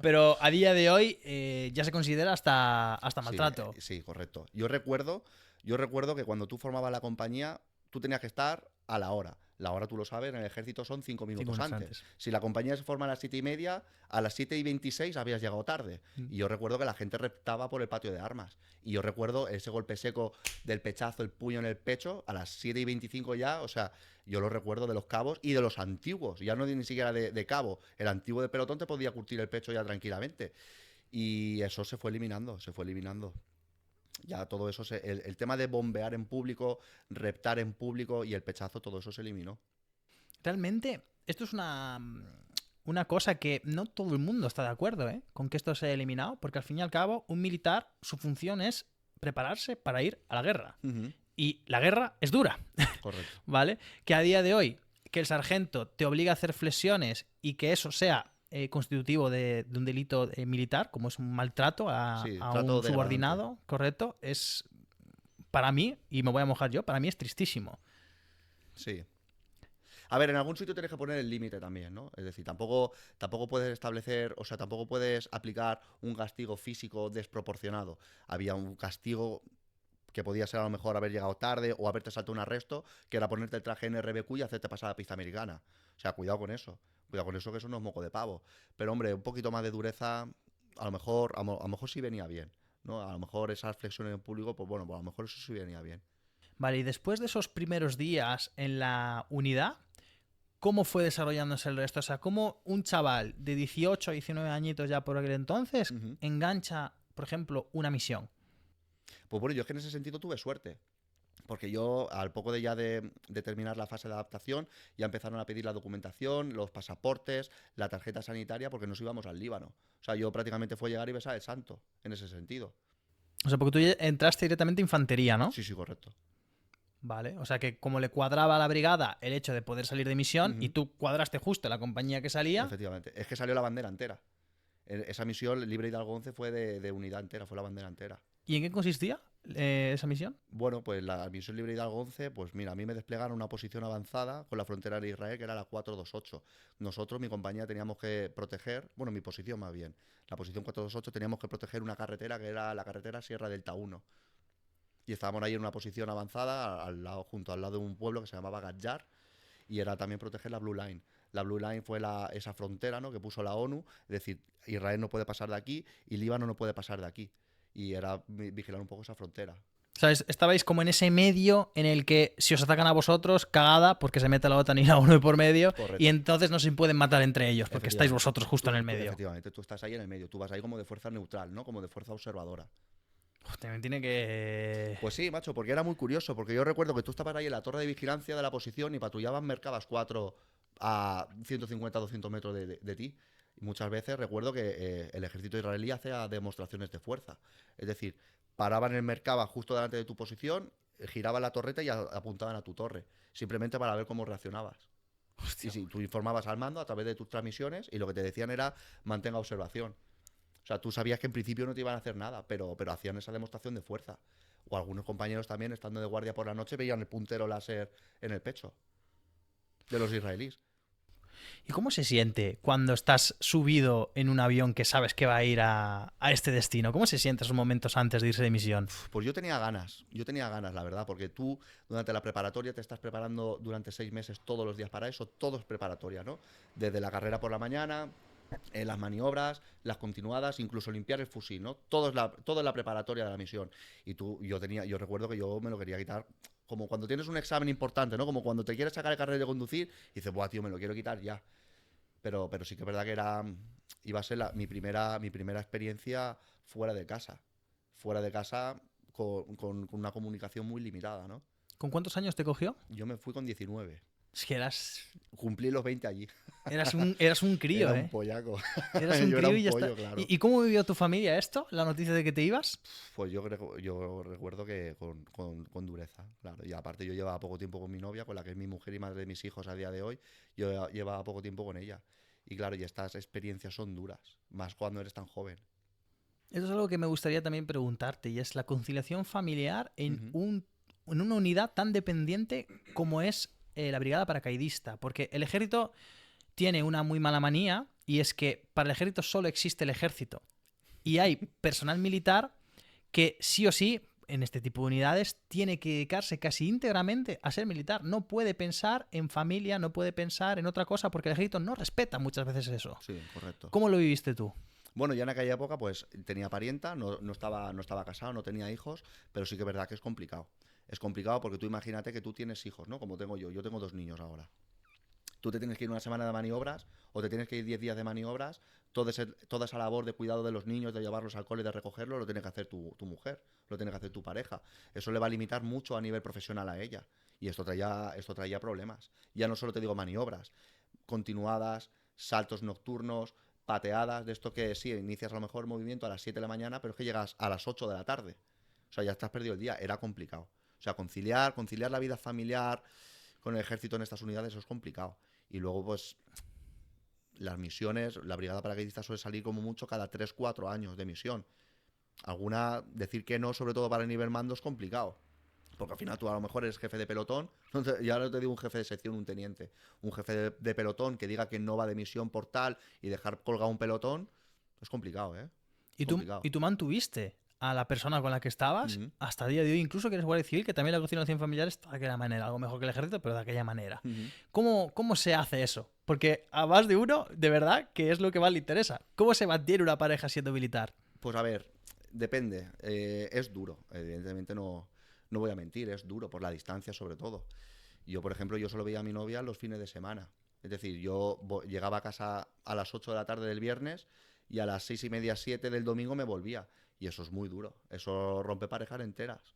pero a día de hoy ya se considera hasta maltrato. Sí, correcto. Yo recuerdo que cuando tú formabas la compañía, tú tenías que estar a la hora. La hora, tú lo sabes, en el ejército son 5 minutos minutos antes. Si la compañía se forma a las 7:30, a las 7:26 habías llegado tarde. Y yo recuerdo que la gente reptaba por el patio de armas. Y yo recuerdo ese golpe seco del pechazo, el puño en el pecho, a las 7:25 ya, o sea, yo lo recuerdo de los cabos y de los antiguos, ya no ni siquiera de cabo. El antiguo de pelotón te podía curtir el pecho ya tranquilamente. Y eso se fue eliminando. Ya todo eso, el tema de bombear en público, reptar en público y el pechazo, todo eso se eliminó. Realmente, esto es una cosa que no todo el mundo está de acuerdo, ¿eh? Con que esto se haya eliminado, porque al fin y al cabo, un militar, su función es prepararse para ir a la guerra. Y la guerra es dura, Correcto. ¿vale? Que a día de hoy, que el sargento te obliga a hacer flexiones y que eso sea constitutivo de un delito militar, como es un maltrato a Sí, un trato subordinado, correcto, es para mí, y me voy a mojar yo, para mí es tristísimo. Sí. A ver, en algún sitio tienes que poner el límite también, ¿no? Es decir, tampoco puedes establecer, o sea, tampoco puedes aplicar un castigo físico desproporcionado. Había un castigo que podía ser a lo mejor haber llegado tarde o haberte saltado un arresto, que era ponerte el traje en RBQ y hacerte pasar a la pista americana. O sea, cuidado con eso. Cuidado con eso, que eso no es moco de pavo. Pero, hombre, un poquito más de dureza, a lo mejor sí venía bien, ¿no? A lo mejor esas flexiones en público, pues bueno, pues a lo mejor eso sí venía bien. Vale, y después de esos primeros días en la unidad, ¿cómo fue desarrollándose el resto? O sea, ¿cómo un chaval de 18 a 19 añitos ya por aquel entonces engancha por ejemplo, una misión? Pues bueno, yo es que en ese sentido tuve suerte. Porque yo, al poco de terminar la fase de adaptación, ya empezaron a pedir la documentación, los pasaportes, la tarjeta sanitaria, porque nos íbamos al Líbano. O sea, yo prácticamente fue llegar y besar el santo, en ese sentido. O sea, porque tú ya entraste directamente a infantería, ¿no? Sí, sí, correcto. Vale, o sea que como le cuadraba a la brigada el hecho de poder salir de misión y tú cuadraste justo la compañía que salía. Efectivamente. Es que salió la bandera entera. Esa misión, Libre Hidalgo 11, fue de unidad entera, fue la bandera entera. ¿Y en qué consistía esa misión? Bueno, pues la misión Libre Hidalgo 11, pues mira, a mí me desplegaron una posición avanzada con la frontera de Israel, que era la 428. Nosotros, mi compañía, teníamos que proteger, bueno, mi posición más bien, la posición 428, teníamos que proteger una carretera que era la carretera Sierra Delta 1. Y estábamos ahí en una posición avanzada, junto al lado de un pueblo que se llamaba Gadjar, y era también proteger la Blue Line. La Blue Line fue esa frontera, ¿no?, que puso la ONU, es decir, Israel no puede pasar de aquí y Líbano no puede pasar de aquí. Y era vigilar un poco esa frontera. ¿Sabes? Estabais como en ese medio en el que si os atacan a vosotros, cagada, porque se mete la OTAN y la ONU por medio, Correcto. y entonces no se pueden matar entre ellos, porque estáis vosotros justo en el medio. Efectivamente, tú estás ahí en el medio, tú vas ahí como de fuerza neutral, ¿no? Como de fuerza observadora. También tiene que... Pues sí, macho, porque era muy curioso, porque yo recuerdo que tú estabas ahí en la torre de vigilancia de la posición y patrullaban Mercabas 4 a 150, 200 metros de ti. Y muchas veces recuerdo que el ejército israelí hacía demostraciones de fuerza. Es decir, paraban el Merkava justo delante de tu posición, giraban la torreta y apuntaban a tu torre, simplemente para ver cómo reaccionabas. Hostia. Y sí, tú informabas al mando a través de tus transmisiones y lo que te decían era mantenga observación. O sea, tú sabías que en principio no te iban a hacer nada, pero hacían esa demostración de fuerza. O algunos compañeros también, estando de guardia por la noche, veían el puntero láser en el pecho de los israelíes. ¿Y cómo se siente cuando estás subido en un avión que sabes que va a ir a este destino? ¿Cómo se siente esos momentos antes de irse de misión? Pues yo tenía ganas, la verdad, porque tú durante la preparatoria te estás preparando durante 6 meses todos los días para eso, todo es preparatoria, ¿no? Desde la carrera por la mañana, las maniobras, las continuadas, incluso limpiar el fusil, ¿no? Todo es la preparatoria de la misión. Y yo recuerdo que yo me lo quería quitar, como cuando tienes un examen importante, ¿no? Como cuando te quieres sacar el carnet de conducir y dices, buah, tío, me lo quiero quitar ya. Pero sí que es verdad que iba a ser mi primera experiencia fuera de casa. Fuera de casa con una comunicación muy limitada, ¿no? ¿Con cuántos años te cogió? Yo me fui con 19. Es que Cumplí los 20 allí. eras un crío, Era un pollaco. Eras un Yo era crío un y ya pollo, está. claro. ¿Y cómo vivió tu familia esto? ¿La noticia de que te ibas? Pues yo recuerdo que con dureza, claro. Y aparte yo llevaba poco tiempo con mi novia, con la que es mi mujer y madre de mis hijos a día de hoy. Yo llevaba poco tiempo con ella. Y claro, y estas experiencias son duras, más cuando eres tan joven. Eso es algo que me gustaría también preguntarte, y es la conciliación familiar en Ujú. en una unidad tan dependiente como es la brigada paracaidista. Porque el ejército tiene una muy mala manía, y es que para el ejército solo existe el ejército. Y hay personal militar que sí o sí, en este tipo de unidades, tiene que dedicarse casi íntegramente a ser militar. No puede pensar en familia, no puede pensar en otra cosa, porque el ejército no respeta muchas veces eso. Sí, correcto. ¿Cómo lo viviste tú? Bueno, ya en aquella época pues tenía parienta, no estaba casado, no tenía hijos, pero sí que es verdad que es complicado. Es complicado porque tú imagínate que tú tienes hijos, ¿no? Como tengo yo tengo 2 niños ahora. Tú te tienes que ir una semana de maniobras o te tienes que ir 10 días de maniobras, toda esa labor de cuidado de los niños, de llevarlos al cole, de recogerlos, lo tiene que hacer tu mujer, lo tiene que hacer tu pareja. Eso le va a limitar mucho a nivel profesional a ella. Y esto traía problemas. Ya no solo te digo maniobras, continuadas, saltos nocturnos, pateadas, de esto que sí, inicias a lo mejor el movimiento a las 7 de la mañana, pero es que llegas a las 8 de la tarde. O sea, ya estás perdido el día. Era complicado. O sea, conciliar la vida familiar con el ejército en estas unidades, eso es complicado. Y luego, pues, las misiones, la brigada paracaidista suele salir como mucho cada 3-4 años de misión. Decir que no, sobre todo para el nivel mando, es complicado. Porque al final tú a lo mejor eres jefe de pelotón, y ahora te digo un jefe de sección, un teniente. Un jefe de pelotón que diga que no va de misión por tal y dejar colgado un pelotón, es complicado, ¿eh? Complicado. ¿Y tú mantuviste a la persona con la que estabas hasta el día de hoy, incluso que eres guardia civil, que también la conciliación familiar está de aquella manera, algo mejor que el ejército, pero de aquella manera? ¿Cómo se hace eso? Porque a más de uno, de verdad, que es lo que más le interesa. ¿Cómo se mantiene una pareja siendo militar? Pues a ver, depende. Es duro, evidentemente no voy a mentir, es duro, por la distancia sobre todo. Yo, por ejemplo, yo solo veía a mi novia los fines de semana. Es decir, yo llegaba a casa a las 8 de la tarde del viernes y a las 6:30, 7 del domingo me volvía. Y eso es muy duro. Eso rompe parejas enteras.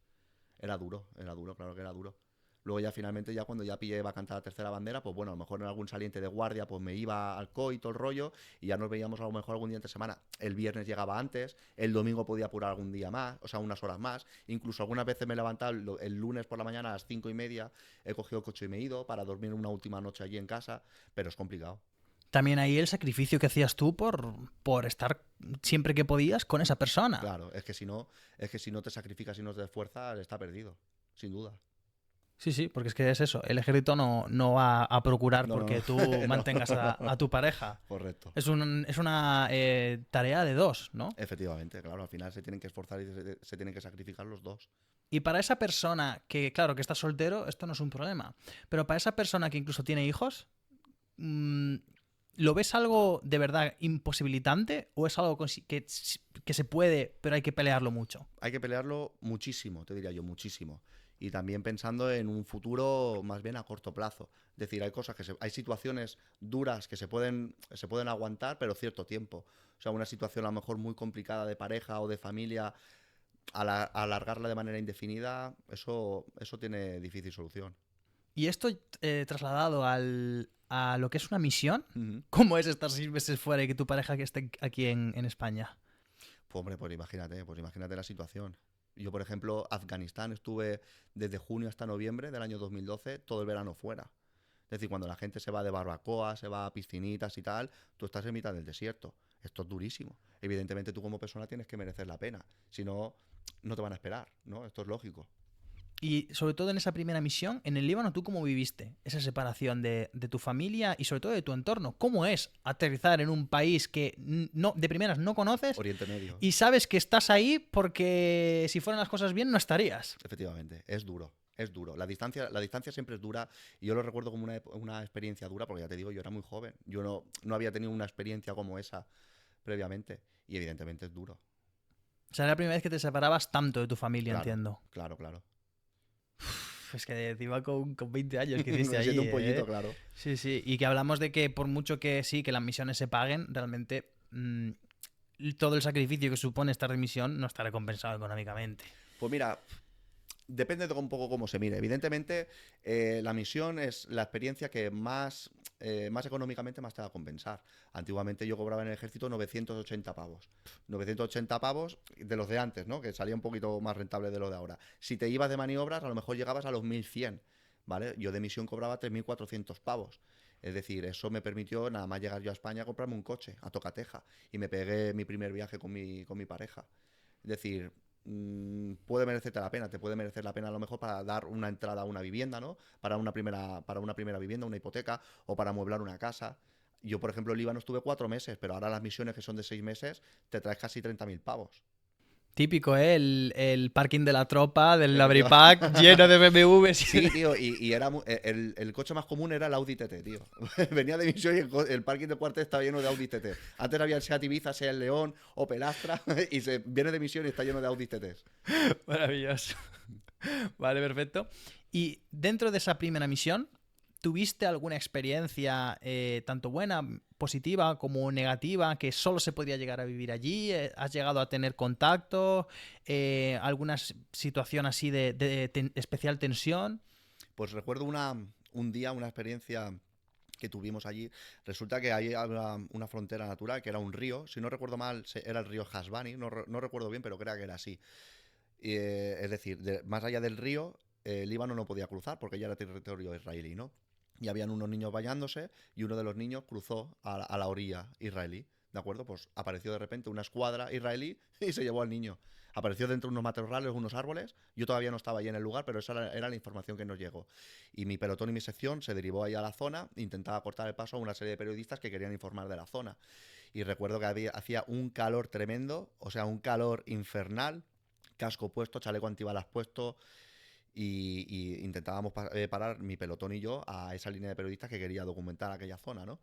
Era duro, claro que era duro. Luego ya finalmente, ya cuando ya pillé iba a cantar la tercera bandera, pues bueno, a lo mejor en algún saliente de guardia, pues me iba al COI y todo el rollo, y ya nos veíamos a lo mejor algún día entre semana. El viernes llegaba antes, el domingo podía apurar algún día más, o sea, unas horas más. Incluso algunas veces me levantaba el lunes por la mañana a las 5:30, he cogido el coche y me he ido para dormir una última noche allí en casa, pero es complicado. También ahí el sacrificio que hacías tú por estar siempre que podías con esa persona. Claro, es que si no te sacrificas y no te esfuerzas, está perdido, sin duda. Sí, porque es que es eso. El ejército no va a procurar No, porque no. tú mantengas a tu pareja. Correcto. Es una tarea de dos, ¿no? Efectivamente, claro, al final se tienen que esforzar y se tienen que sacrificar los dos. Y para esa persona que, claro, que está soltero, esto no es un problema. Pero para esa persona que incluso tiene hijos, ¿lo ves algo de verdad imposibilitante o es algo que se puede, pero hay que pelearlo mucho? Hay que pelearlo muchísimo, te diría yo, muchísimo. Y también pensando en un futuro más bien a corto plazo. Es decir, hay cosas hay situaciones duras que se pueden aguantar, pero cierto tiempo. O sea, una situación a lo mejor muy complicada de pareja o de familia, alargarla de manera indefinida, eso tiene difícil solución. Y esto trasladado a lo que es una misión, Uh-huh. ¿cómo es estar 6 meses fuera y que tu pareja que esté aquí en España? Pues hombre, pues imagínate la situación. Yo, por ejemplo, Afganistán estuve desde junio hasta noviembre del año 2012, todo el verano fuera. Es decir, cuando la gente se va de barbacoa, se va a piscinitas y tal, tú estás en mitad del desierto. Esto es durísimo. Evidentemente tú como persona tienes que merecer la pena. Si no, no te van a esperar, ¿no? Esto es lógico. Y sobre todo en esa primera misión, en el Líbano, ¿tú cómo viviste esa separación de tu familia y sobre todo de tu entorno? ¿Cómo es aterrizar en un país que de primeras no conoces Oriente Medio. y sabes que estás ahí porque si fueran las cosas bien no estarías? Efectivamente, es duro. Es duro. La distancia siempre es dura y yo lo recuerdo como una experiencia dura porque ya te digo, yo era muy joven. Yo no había tenido una experiencia como esa previamente y evidentemente es duro. O sea, era la primera vez que te separabas tanto de tu familia, Claro, entiendo. Claro. Es que te iba con 20 años que hiciste Me ahí. siento un pollito, claro. Sí. Y que hablamos de que por mucho que sí, que las misiones se paguen, realmente todo el sacrificio que supone estar de misión no está recompensado económicamente. Pues mira, depende de un poco cómo se mire. Evidentemente, la misión es la experiencia que más económicamente más te va a compensar. Antiguamente yo cobraba en el ejército 980 pavos. 980 pavos de los de antes, ¿no? Que salía un poquito más rentable de lo de ahora. Si te ibas de maniobras, a lo mejor llegabas a los 1100, ¿vale? Yo de misión cobraba 3400 pavos. Es decir, eso me permitió nada más llegar yo a España a comprarme un coche, a Tocateja. Y me pegué mi primer viaje con mi pareja. Es decir, puede merecerte la pena, te puede merecer la pena a lo mejor para dar una entrada a una vivienda, ¿no? Para una primera vivienda, una hipoteca o para amueblar una casa. Yo, por ejemplo, en Líbano estuve 4 meses, pero ahora las misiones que son de 6 meses te traes casi 30.000 pavos. Típico, ¿eh? El parking de la tropa, del Efectivamente. Abripac, lleno de BMWs. Sí, tío, y era el coche más común era el Audi TT, tío. Venía de misión y el parking de cuartel estaba lleno de Audi TT. Antes había el Seat Ibiza, Seat León, Opel Astra, y viene de misión y está lleno de Audi TTs. Maravilloso. Vale, perfecto. Y dentro de esa primera misión, ¿tuviste alguna experiencia tanto buena, positiva como negativa, que solo se podía llegar a vivir allí? ¿Has llegado a tener contacto? ¿Alguna situación así de especial tensión? Pues recuerdo un día, una experiencia que tuvimos allí. Resulta que ahí había una frontera natural que era un río. Si no recuerdo mal, era el río Hasbani. No recuerdo bien, pero creo que era así. Es decir, más allá del río, Líbano no podía cruzar porque ya era territorio israelí, ¿no? Y habían unos niños bañándose y uno de los niños cruzó a la orilla israelí. ¿De acuerdo? Pues apareció de repente una escuadra israelí y se llevó al niño. Apareció dentro de unos matorrales, unos árboles. Yo todavía no estaba allí en el lugar, pero esa era la información que nos llegó. Y mi pelotón y mi sección se derivó ahí a la zona. Intentaba cortar el paso a una serie de periodistas que querían informar de la zona. Y recuerdo que hacía un calor tremendo, o sea, un calor infernal. Casco puesto, chaleco antibalas puesto. Y intentábamos parar mi pelotón y yo a esa línea de periodistas que quería documentar aquella zona, ¿no?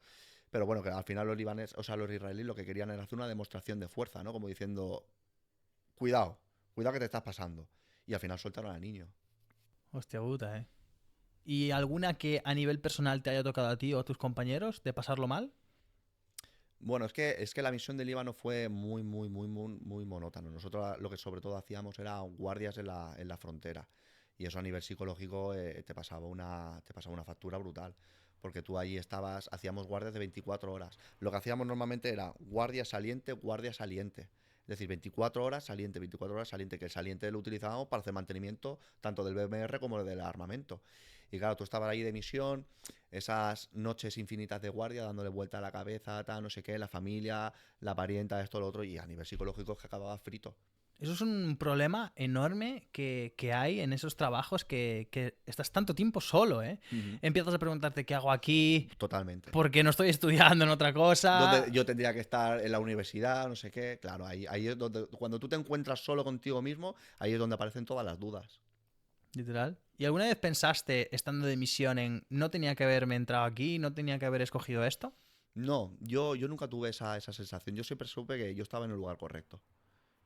Pero bueno, que al final los israelíes lo que querían era hacer una demostración de fuerza, ¿no? Como diciendo, cuidado que te estás pasando. Y al final soltaron al niño. Hostia puta, ¿eh? ¿Y alguna que a nivel personal te haya tocado a ti o a tus compañeros de pasarlo mal? Bueno, es que la misión del Líbano fue muy monótona. Nosotros lo que sobre todo hacíamos era guardias en la frontera. Y eso a nivel psicológico te pasaba una factura brutal. Porque tú ahí estabas, hacíamos guardias de 24 horas. Lo que hacíamos normalmente era guardia saliente, guardia saliente. Es decir, 24 horas saliente, que el saliente lo utilizábamos para hacer mantenimiento tanto del BMR como del armamento. Y claro, tú estabas ahí de misión, esas noches infinitas de guardia, dándole vuelta a la cabeza, tal, no sé qué, la familia, la parienta, esto, lo otro, y a nivel psicológico es que acababa frito. Eso es un problema enorme que hay en esos trabajos que estás tanto tiempo solo, ¿eh? Ujú. Empiezas a preguntarte qué hago aquí, Totalmente. por qué no estoy estudiando en otra cosa. Donde yo tendría que estar en la universidad, no sé qué. Claro, ahí es donde, cuando tú te encuentras solo contigo mismo, ahí es donde aparecen todas las dudas. Literal. ¿Y alguna vez pensaste, estando de misión, en no tenía que haberme entrado aquí, no tenía que haber escogido esto? No, yo nunca tuve esa sensación. Yo siempre supe que yo estaba en el lugar correcto.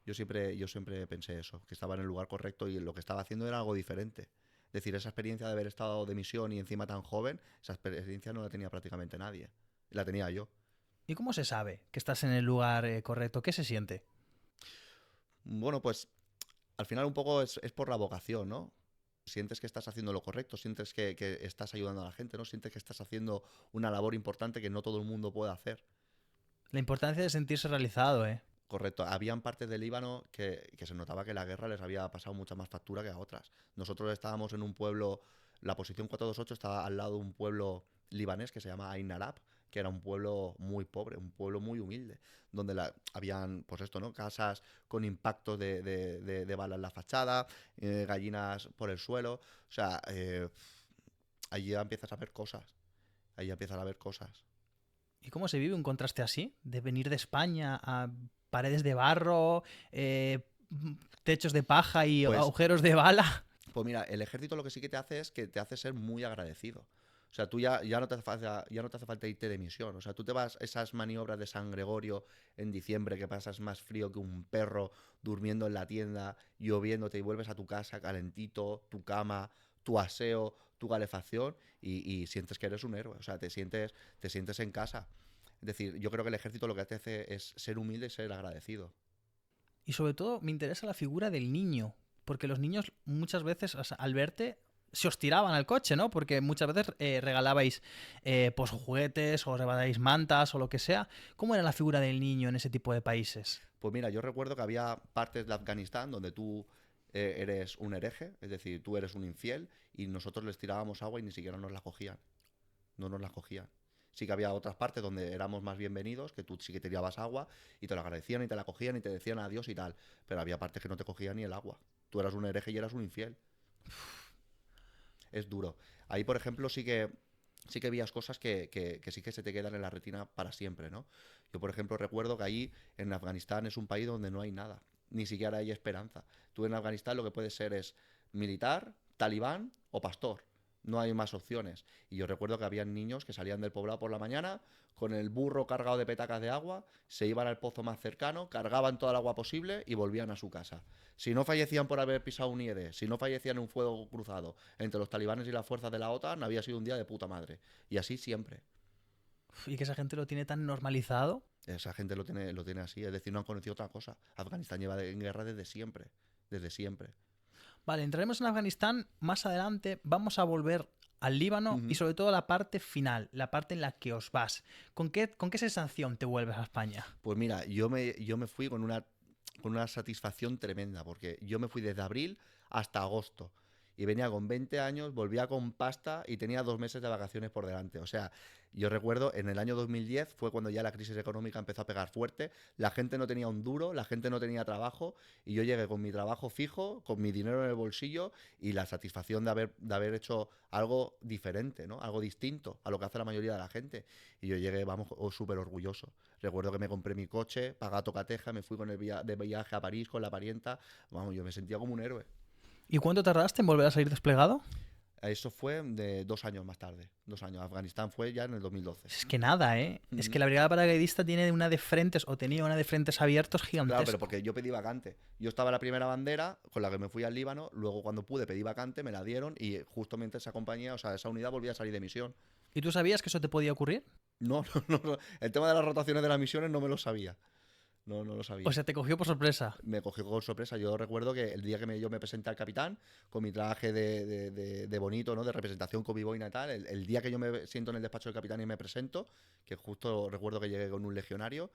Yo siempre pensé eso, que estaba en el lugar correcto y lo que estaba haciendo era algo diferente. Es decir, esa experiencia de haber estado de misión y encima tan joven, esa experiencia no la tenía prácticamente nadie. La tenía yo. ¿Y cómo se sabe que estás en el lugar correcto? ¿Qué se siente? Bueno, pues al final un poco es por la vocación, ¿no? Sientes que estás haciendo lo correcto, sientes que estás ayudando a la gente, ¿no? Sientes que estás haciendo una labor importante que no todo el mundo puede hacer. La importancia de sentirse realizado, ¿eh? Correcto. Habían partes del Líbano que se notaba que la guerra les había pasado mucha más factura que a otras. Nosotros estábamos en un pueblo, la posición 428 estaba al lado de un pueblo libanés que se llama Ain Arab, que era un pueblo muy pobre, un pueblo muy humilde, donde habían, pues esto, ¿no? Casas con impactos de bala en la fachada, gallinas por el suelo. O sea, allí ya empiezas a ver cosas. Ahí ya empiezan a ver cosas. ¿Y cómo se vive un contraste así? De venir de España a paredes de barro, techos de paja y Pues agujeros de bala. Pues mira, el ejército lo que sí que te hace es que te hace ser muy agradecido. O sea, tú ya no te hace falta irte de misión. O sea, tú te vas esas maniobras de San Gregorio en diciembre que pasas más frío que un perro durmiendo en la tienda, lloviéndote y vuelves a tu casa calentito, tu cama, tu aseo, tu calefacción y sientes que eres un héroe. O sea, te sientes en casa. Es decir, yo creo que el ejército lo que te hace es ser humilde y ser agradecido. Y sobre todo me interesa la figura del niño, porque los niños muchas veces, o sea, al verte, se os tiraban al coche, ¿no? Porque muchas veces regalabais pues juguetes o regalabais mantas o lo que sea. ¿Cómo era la figura del niño en ese tipo de países? Pues mira, yo recuerdo que había partes de Afganistán donde tú eres un hereje, es decir, tú eres un infiel y nosotros les tirábamos agua y ni siquiera nos la cogían. No nos la cogían. Sí que había otras partes donde éramos más bienvenidos, que tú sí que te tirabas agua y te lo agradecían y te la cogían y te decían adiós y tal. Pero había partes que no te cogían ni el agua. Tú eras un hereje y eras un infiel. Es duro. Ahí, por ejemplo, sí que veías cosas que sí que se te quedan en la retina para siempre, ¿no? Yo, por ejemplo, recuerdo que ahí en Afganistán es un país donde no hay nada, ni siquiera hay esperanza. Tú en Afganistán lo que puedes ser es militar, talibán o pastor. No hay más opciones. Y yo recuerdo que habían niños que salían del poblado por la mañana con el burro cargado de petacas de agua, se iban al pozo más cercano, cargaban toda el agua posible y volvían a su casa. Si no fallecían por haber pisado un IED, si no fallecían en un fuego cruzado entre los talibanes y las fuerzas de la OTAN, había sido un día de puta madre. Y así siempre. Y que esa gente lo tiene tan normalizado. Esa gente lo tiene así, es decir, no han conocido otra cosa. Afganistán lleva en guerra desde siempre, desde siempre. Vale, entraremos en Afganistán más adelante. Vamos a volver al Líbano y Ujú. sobre todo la parte final, la parte en la que os vas. ¿Con qué sensación te vuelves a España? Pues mira, yo me fui con una satisfacción tremenda, porque yo me fui desde abril hasta agosto. Y venía con 20 años, volvía con pasta y tenía 2 meses de vacaciones por delante. O sea, yo recuerdo en el año 2010 fue cuando ya la crisis económica empezó a pegar fuerte. La gente no tenía un duro, la gente no tenía trabajo. Y yo llegué con mi trabajo fijo, con mi dinero en el bolsillo y la satisfacción de haber hecho algo diferente, ¿no? Algo distinto a lo que hace la mayoría de la gente. Y yo llegué, vamos, súper orgulloso. Recuerdo que me compré mi coche, pagué a tocateja, me fui con de viaje a París con la parienta. Vamos, yo me sentía como un héroe. ¿Y cuánto tardaste en volver a salir desplegado? Eso fue de 2 años más tarde. 2 años. Afganistán fue ya en el 2012. Es que nada, ¿eh? Es que Ujú. la brigada paracaidista tiene una de frentes, o tenía una de frentes abiertos Claro, pero gigantesca. porque yo pedí vacante. Yo estaba en la primera bandera con la que me fui al Líbano. Luego, cuando pude, pedí vacante, me la dieron y justamente esa compañía, o sea, esa unidad volvía a salir de misión. ¿Y tú sabías que eso te podía ocurrir? No, no. El tema de las rotaciones de las misiones no me lo sabía. No lo sabía. O sea, te cogió por sorpresa. Me cogió con sorpresa. Yo recuerdo que el día que yo me presenté al capitán, con mi traje de bonito, ¿no? De representación con mi boina y tal, el día que yo me siento en el despacho del capitán y me presento, que justo recuerdo que llegué con un legionario,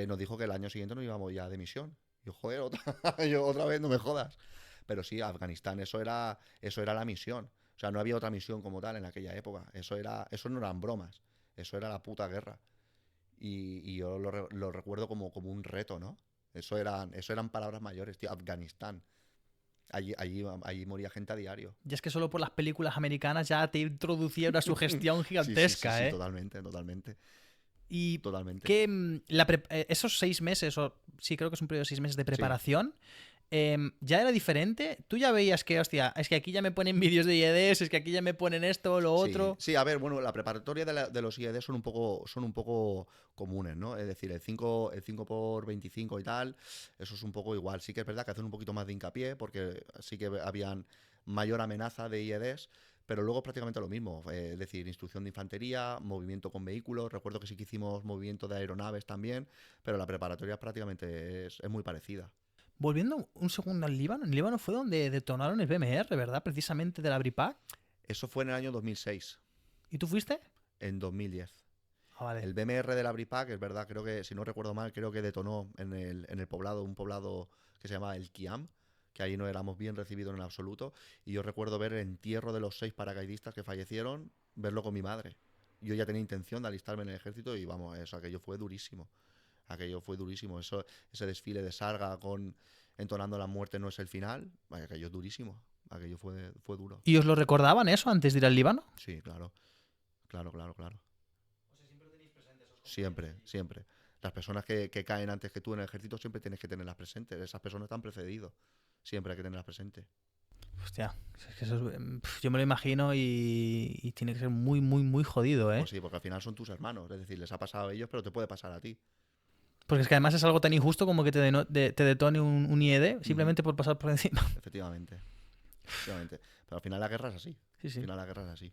nos dijo que el año siguiente nos íbamos ya de misión. Yo, joder, otra vez, no me jodas. Pero sí, Afganistán, eso era la misión. O sea, no había otra misión como tal en aquella época. Eso no eran bromas. Eso era la puta guerra. Y yo lo recuerdo como un reto, ¿no? Eso eran palabras mayores, tío. Afganistán. Allí moría gente a diario. Y es que solo por las películas americanas ya te introducía una sugestión gigantesca, sí, ¿eh? totalmente. Y Totalmente. que esos 6 meses, o sí, creo que es un periodo de 6 meses de preparación, ya era diferente. Tú ya veías que, hostia, es que aquí ya me ponen vídeos de IEDs, es que aquí ya me ponen esto o lo otro. Sí, a ver, bueno, la preparatoria de los IED son un poco comunes, ¿no? Es decir, el 5 por 25 y tal, eso es un poco igual. Sí que es verdad que hacen un poquito más de hincapié porque sí que habían mayor amenaza de IEDs, pero luego prácticamente lo mismo. Es decir, instrucción de infantería, movimiento con vehículos. Recuerdo que sí que hicimos movimiento de aeronaves también, pero la preparatoria prácticamente es muy parecida. Volviendo un segundo al Líbano, en Líbano fue donde detonaron el BMR, ¿verdad? Precisamente de la BRIPAC. Eso fue en el año 2006, ¿Y tú fuiste? en 2010. Ah, vale. El BMR de la BRIPAC, es verdad, creo que, si no recuerdo mal, creo que detonó en el poblado, un poblado que se llama El Qiam, que ahí no éramos bien recibidos en absoluto. Y yo recuerdo ver el entierro de los 6 paracaidistas que fallecieron, verlo con mi madre. Yo ya tenía intención de alistarme en el ejército y vamos, aquello fue durísimo. Ese desfile de Sarga entonando la muerte no es el final, vaya, aquello es durísimo. Aquello fue duro. ¿Y os lo recordaban eso antes de ir al Líbano? Sí, claro. Claro. Siempre. Las personas que caen antes que tú en el ejército siempre tienes que tenerlas presentes. Esas personas están precedido. Siempre hay que tenerlas presentes. Hostia, es que eso yo me lo imagino y tiene que ser muy, muy, muy jodido, ¿eh? Pues sí, porque al final son tus hermanos. Es decir, les ha pasado a ellos, pero te puede pasar a ti. Porque es que además es algo tan injusto como que te detone un IED simplemente por pasar por encima. Efectivamente. Pero al final la guerra es así. Sí, Al sí. final la guerra es así.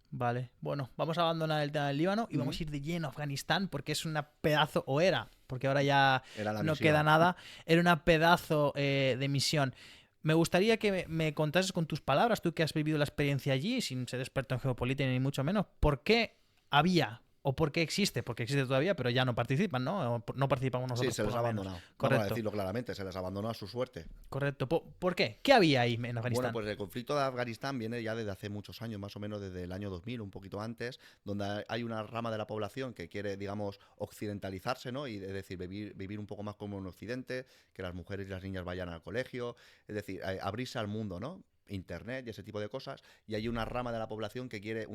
Vale, bueno, vamos a abandonar el tema del Líbano y vamos a ir de lleno a Afganistán porque es una pedazo, o era, porque ahora ya Era la no misión. queda nada, era una pedazo de misión. Me gustaría que me contases con tus palabras, tú que has vivido la experiencia allí, sin ser experto en geopolítica ni mucho menos, ¿por qué había o por qué existe? Porque existe todavía, pero ya no participan, ¿no? No participamos nosotros. Sí, se les por ha lo menos. abandonado. Vamos Correcto. a decirlo claramente, se les abandonó a su suerte. Correcto. ¿Por qué? ¿Qué había ahí en Afganistán? Bueno, pues el conflicto de Afganistán viene ya desde hace muchos años, más o menos desde el año 2000, un poquito antes, donde hay una rama de la población que quiere, digamos, occidentalizarse, ¿no? Y es decir, vivir un poco más como en Occidente, que las mujeres y las niñas vayan al colegio, es decir, abrirse al mundo, ¿no? Internet y ese tipo de cosas. Y hay una rama de la población que quiere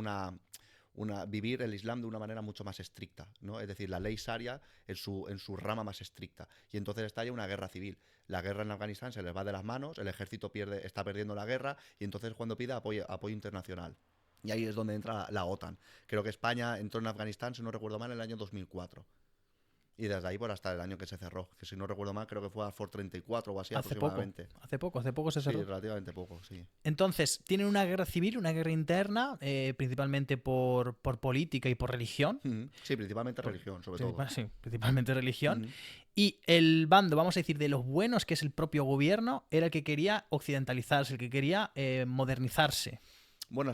vivir el Islam de una manera mucho más estricta, ¿no? Es decir, la ley sharia en su rama más estricta. Y entonces estalla una guerra civil. La guerra en Afganistán se les va de las manos, el ejército está perdiendo la guerra y entonces cuando pide apoyo internacional. Y ahí es donde entra la OTAN. Creo que España entró en Afganistán, si no recuerdo mal, en el año 2004. Y desde ahí pues hasta el año que se cerró, que si no recuerdo mal creo que fue a Fort 34 o así aproximadamente. Hace poco se cerró. Sí, relativamente poco, sí. Entonces, tienen una guerra civil, una guerra interna, principalmente por política y por religión. Sí, principalmente religión, sobre todo. Sí, principalmente religión. Ujú. Y el bando, vamos a decir, de los buenos, que es el propio gobierno, era el que quería occidentalizarse, el que quería modernizarse. Bueno,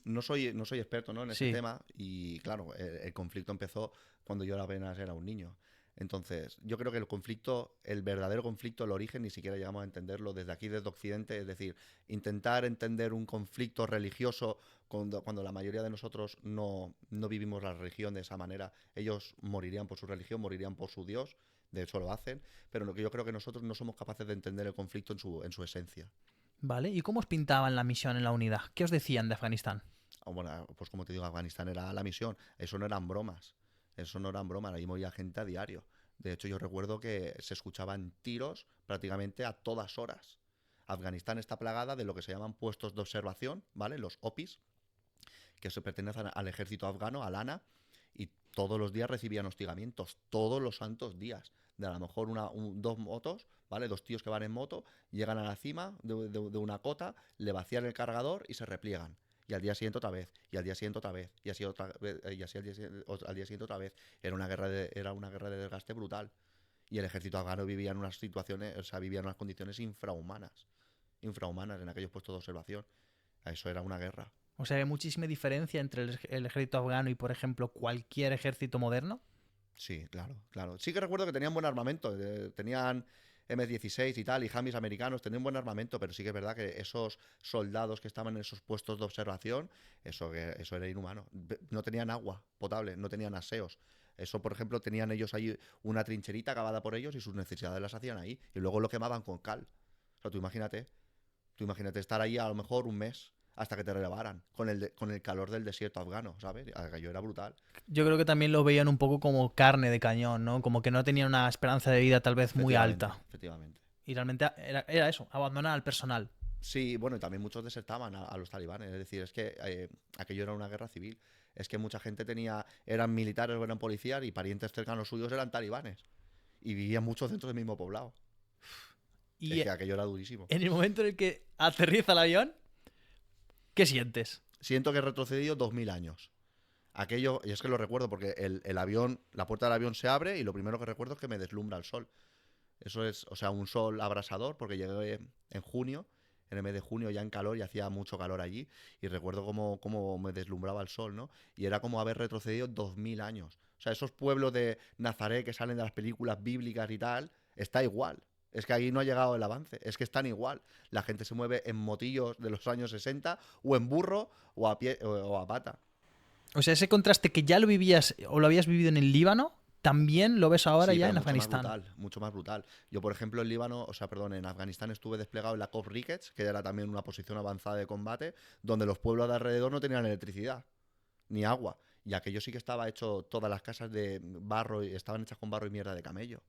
no soy experto, ¿no? En ese Sí. tema y claro, el conflicto empezó cuando yo apenas era un niño. Entonces, yo creo que el verdadero conflicto, el origen, ni siquiera llegamos a entenderlo desde aquí, desde Occidente. Es decir, intentar entender un conflicto religioso cuando la mayoría de nosotros no vivimos la religión de esa manera. Ellos morirían por su religión, morirían por su Dios, de hecho lo hacen, pero lo que yo creo que nosotros no somos capaces de entender el conflicto en su esencia. ¿Vale? ¿Y cómo os pintaban la misión en la unidad? ¿Qué os decían de Afganistán? Bueno, pues como te digo, Afganistán era la misión. Eso no eran bromas. Ahí moría gente a diario. De hecho, yo recuerdo que se escuchaban tiros prácticamente a todas horas. Afganistán está plagada de lo que se llaman puestos de observación, ¿vale? Los OPIs, que se pertenecen al ejército afgano, al ANA, y todos los días recibían hostigamientos, todos los santos días. De a lo mejor dos motos, ¿vale? 2 tíos que van en moto, llegan a la cima de una cota, le vacían el cargador y se repliegan. y al día siguiente otra vez, y al día siguiente otra vez, y así otra vez, y así al día siguiente otra vez. Era una guerra de desgaste brutal. Y el ejército afgano vivía en unas situaciones, o sea, vivía en unas condiciones infrahumanas en aquellos puestos de observación. Eso era una guerra. O sea, hay muchísima diferencia entre el ejército afgano y, por ejemplo, cualquier ejército moderno. Sí, claro, claro. Sí que recuerdo que tenían buen armamento, tenían M16 y tal, y Hamis americanos, tenían buen armamento, pero sí que es verdad que esos soldados que estaban en esos puestos de observación, eso era inhumano. No tenían agua potable, no tenían aseos. Eso, por ejemplo, tenían ellos ahí una trincherita cavada por ellos y sus necesidades las hacían ahí. Y luego lo quemaban con cal. O sea, tú imagínate estar ahí a lo mejor un mes hasta que te relevaran con el calor del desierto afgano, ¿sabes? Aquello era brutal. Yo creo que también lo veían un poco como carne de cañón, ¿no? Como que no tenían una esperanza de vida tal vez muy alta. Efectivamente. Y realmente era eso, abandonar al personal. Sí, bueno, y también muchos desertaban a los talibanes. Es decir, es que aquello era una guerra civil. Es que mucha gente eran militares o eran policías y parientes cercanos suyos eran talibanes. Y vivían muchos dentro del mismo poblado. Y es que aquello era durísimo. en el momento en el que aterriza el avión, ¿qué sientes? Siento que he retrocedido 2000 años. Aquello, y es que lo recuerdo porque el avión, la puerta del avión se abre y lo primero que recuerdo es que me deslumbra el sol. Eso es, o sea, un sol abrasador porque llegué en junio, en el mes de junio ya en calor y hacía mucho calor allí y recuerdo cómo me deslumbraba el sol, ¿no? Y era como haber retrocedido 2000 años. O sea, esos pueblos de Nazaret que salen de las películas bíblicas y tal, está igual. Es que ahí no ha llegado el avance, es que están igual. La gente se mueve en motillos de los años 60 o en burro o a pie o a pata. O sea, ese contraste que ya lo vivías o lo habías vivido en el Líbano, también lo ves ahora Sí, ya pero en mucho Afganistán. más brutal, mucho más brutal. Yo, por ejemplo, en Afganistán estuve desplegado en la COP Ricketts, que era también una posición avanzada de combate, donde los pueblos de alrededor no tenían electricidad ni agua. Y aquello sí que estaba hecho, todas las casas de barro, estaban hechas con barro y mierda de camello.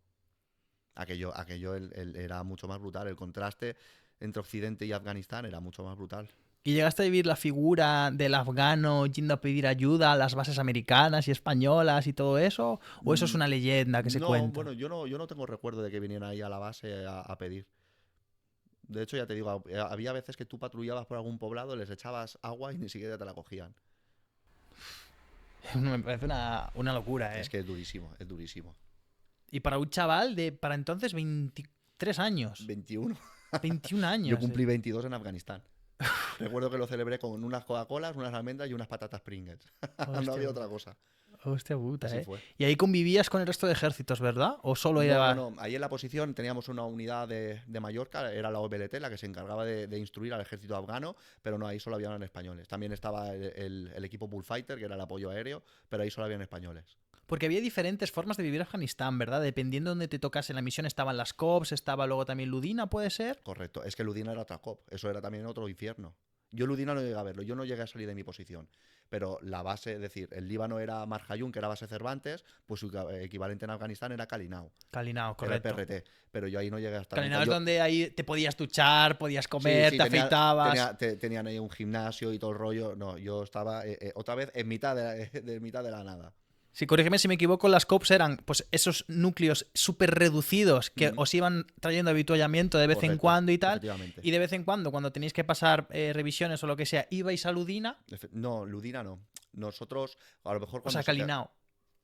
Aquello era mucho más brutal. El contraste entre Occidente y Afganistán era mucho más brutal. ¿Y llegaste a vivir la figura del afgano yendo a pedir ayuda a las bases americanas y españolas y todo eso? ¿O eso es una leyenda que se cuenta? Bueno, yo no tengo recuerdo de que vinieran ahí a la base a pedir. De hecho, ya te digo, había veces que tú patrullabas por algún poblado, les echabas agua y ni siquiera te la cogían. Me parece una locura, ¿eh? Es que es durísimo, es durísimo. Y para un chaval de, para entonces, 23 años. 21. 21 años. Yo cumplí 22 en Afganistán. Recuerdo que lo celebré con unas Coca-Colas, unas almendras y unas patatas Pringles. No había otra cosa. Hostia puta, Así ¿eh? fue. Y ahí convivías con el resto de ejércitos, ¿verdad? ¿O solo era...? No. Ahí en la posición teníamos una unidad de Mallorca, era la OBLT, la que se encargaba de instruir al ejército afgano, pero no, ahí solo habían españoles. También estaba el equipo Bullfighter, que era el apoyo aéreo, pero ahí solo habían españoles. Porque había diferentes formas de vivir Afganistán, ¿verdad? Dependiendo de dónde te tocase la misión, estaban las COPs, estaba luego también Ludina, ¿puede ser? Correcto, es que Ludina era otra COP, eso era también otro infierno. Yo Ludina no llegué a verlo, yo no llegué a salir de mi posición. Pero la base, es decir, el Líbano era Marjayún, que era base Cervantes, pues su equivalente en Afganistán era Kalinao. Kalinao, Era el correcto. PRT, pero yo ahí no llegué a estar. Kalinao es donde ahí te podías duchar, podías comer, te afeitabas. Tenían ahí un gimnasio y todo el rollo. No, yo estaba otra vez en mitad mitad de la nada. Sí, corrígeme si me equivoco, las COPs eran pues esos núcleos súper reducidos que os iban trayendo habituallamiento de vez en Correcto, cuando y tal. efectivamente. Y de vez en cuando tenéis que pasar revisiones o lo que sea, ibais a Ludina. No, Ludina no. Nosotros, a lo mejor O cuando sea, Kalinao.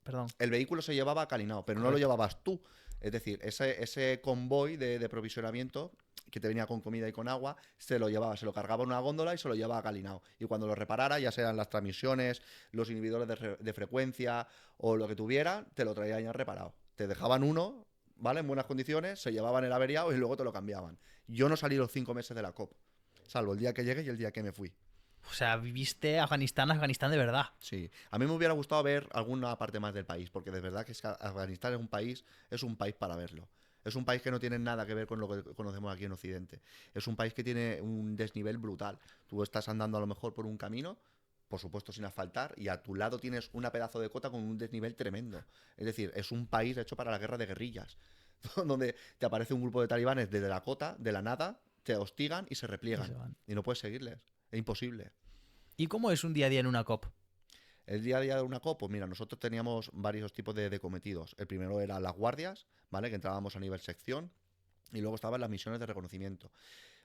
Perdón. el vehículo se llevaba a Kalinao, pero no lo Correcto. llevabas tú. Es decir, ese convoy de provisionamiento que te venía con comida y con agua, se lo cargaba en una góndola y se lo llevaba a Kalinao. Y cuando lo reparara, ya sean las transmisiones, los inhibidores de frecuencia o lo que tuviera, te lo traían ya reparado. Te dejaban uno, ¿vale? En buenas condiciones, se llevaban el averiado y luego te lo cambiaban. Yo no salí los 5 meses de la COP, salvo el día que llegué y el día que me fui. O sea, viviste Afganistán de verdad. Sí, a mí me hubiera gustado ver alguna parte más del país, porque de verdad que Afganistán es un país para verlo. Es un país que no tiene nada que ver con lo que conocemos aquí en Occidente. Es un país que tiene un desnivel brutal. Tú estás andando a lo mejor por un camino, por supuesto sin asfaltar, y a tu lado tienes una pedazo de cota con un desnivel tremendo. Es decir, es un país hecho para la guerra de guerrillas, donde te aparece un grupo de talibanes desde la cota, de la nada, te hostigan y se repliegan. Y se van. Y no puedes seguirles. Es imposible. ¿Y cómo es un día a día en una COP? El día a día de una COP, pues mira, nosotros teníamos varios tipos de cometidos. El primero era las guardias, ¿vale? Que entrábamos a nivel sección. Y luego estaban las misiones de reconocimiento.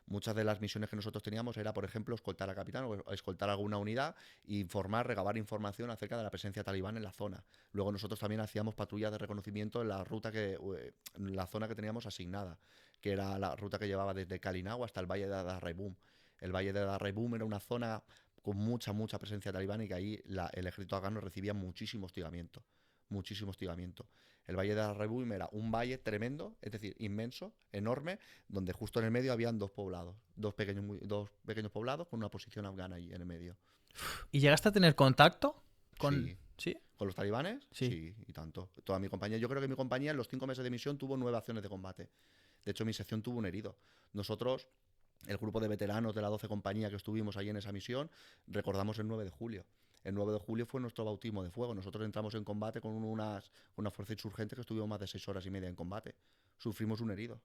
Muchas de las misiones que nosotros teníamos era, por ejemplo, escoltar a capitán o escoltar alguna unidad e informar, recabar información acerca de la presencia talibán en la zona. Luego nosotros también hacíamos patrullas de reconocimiento en la ruta en la zona que teníamos asignada, que era la ruta que llevaba desde Kalinau hasta el Valle de Darraibum. El Valle de Darraibum era una zona con mucha presencia talibán y que ahí el ejército afgano recibía muchísimo hostigamiento. Muchísimo hostigamiento. El Valle de Darraibum era un valle tremendo, es decir, inmenso, enorme, donde justo en el medio habían dos poblados, dos pequeños poblados con una posición afgana ahí en el medio. ¿Y llegaste a tener contacto con...? Sí. ¿Sí? ¿Con los talibanes? Sí. Y tanto. Toda mi compañía, yo creo que mi compañía en los 5 meses de misión tuvo 9 acciones de combate. De hecho, mi sección tuvo un herido. Nosotros, el grupo de veteranos de la 12 compañía que estuvimos ahí en esa misión, recordamos el 9 de julio. El 9 de julio fue nuestro bautismo de fuego. Nosotros entramos en combate con una fuerza insurgente que estuvimos más de 6 horas y media en combate. Sufrimos un herido.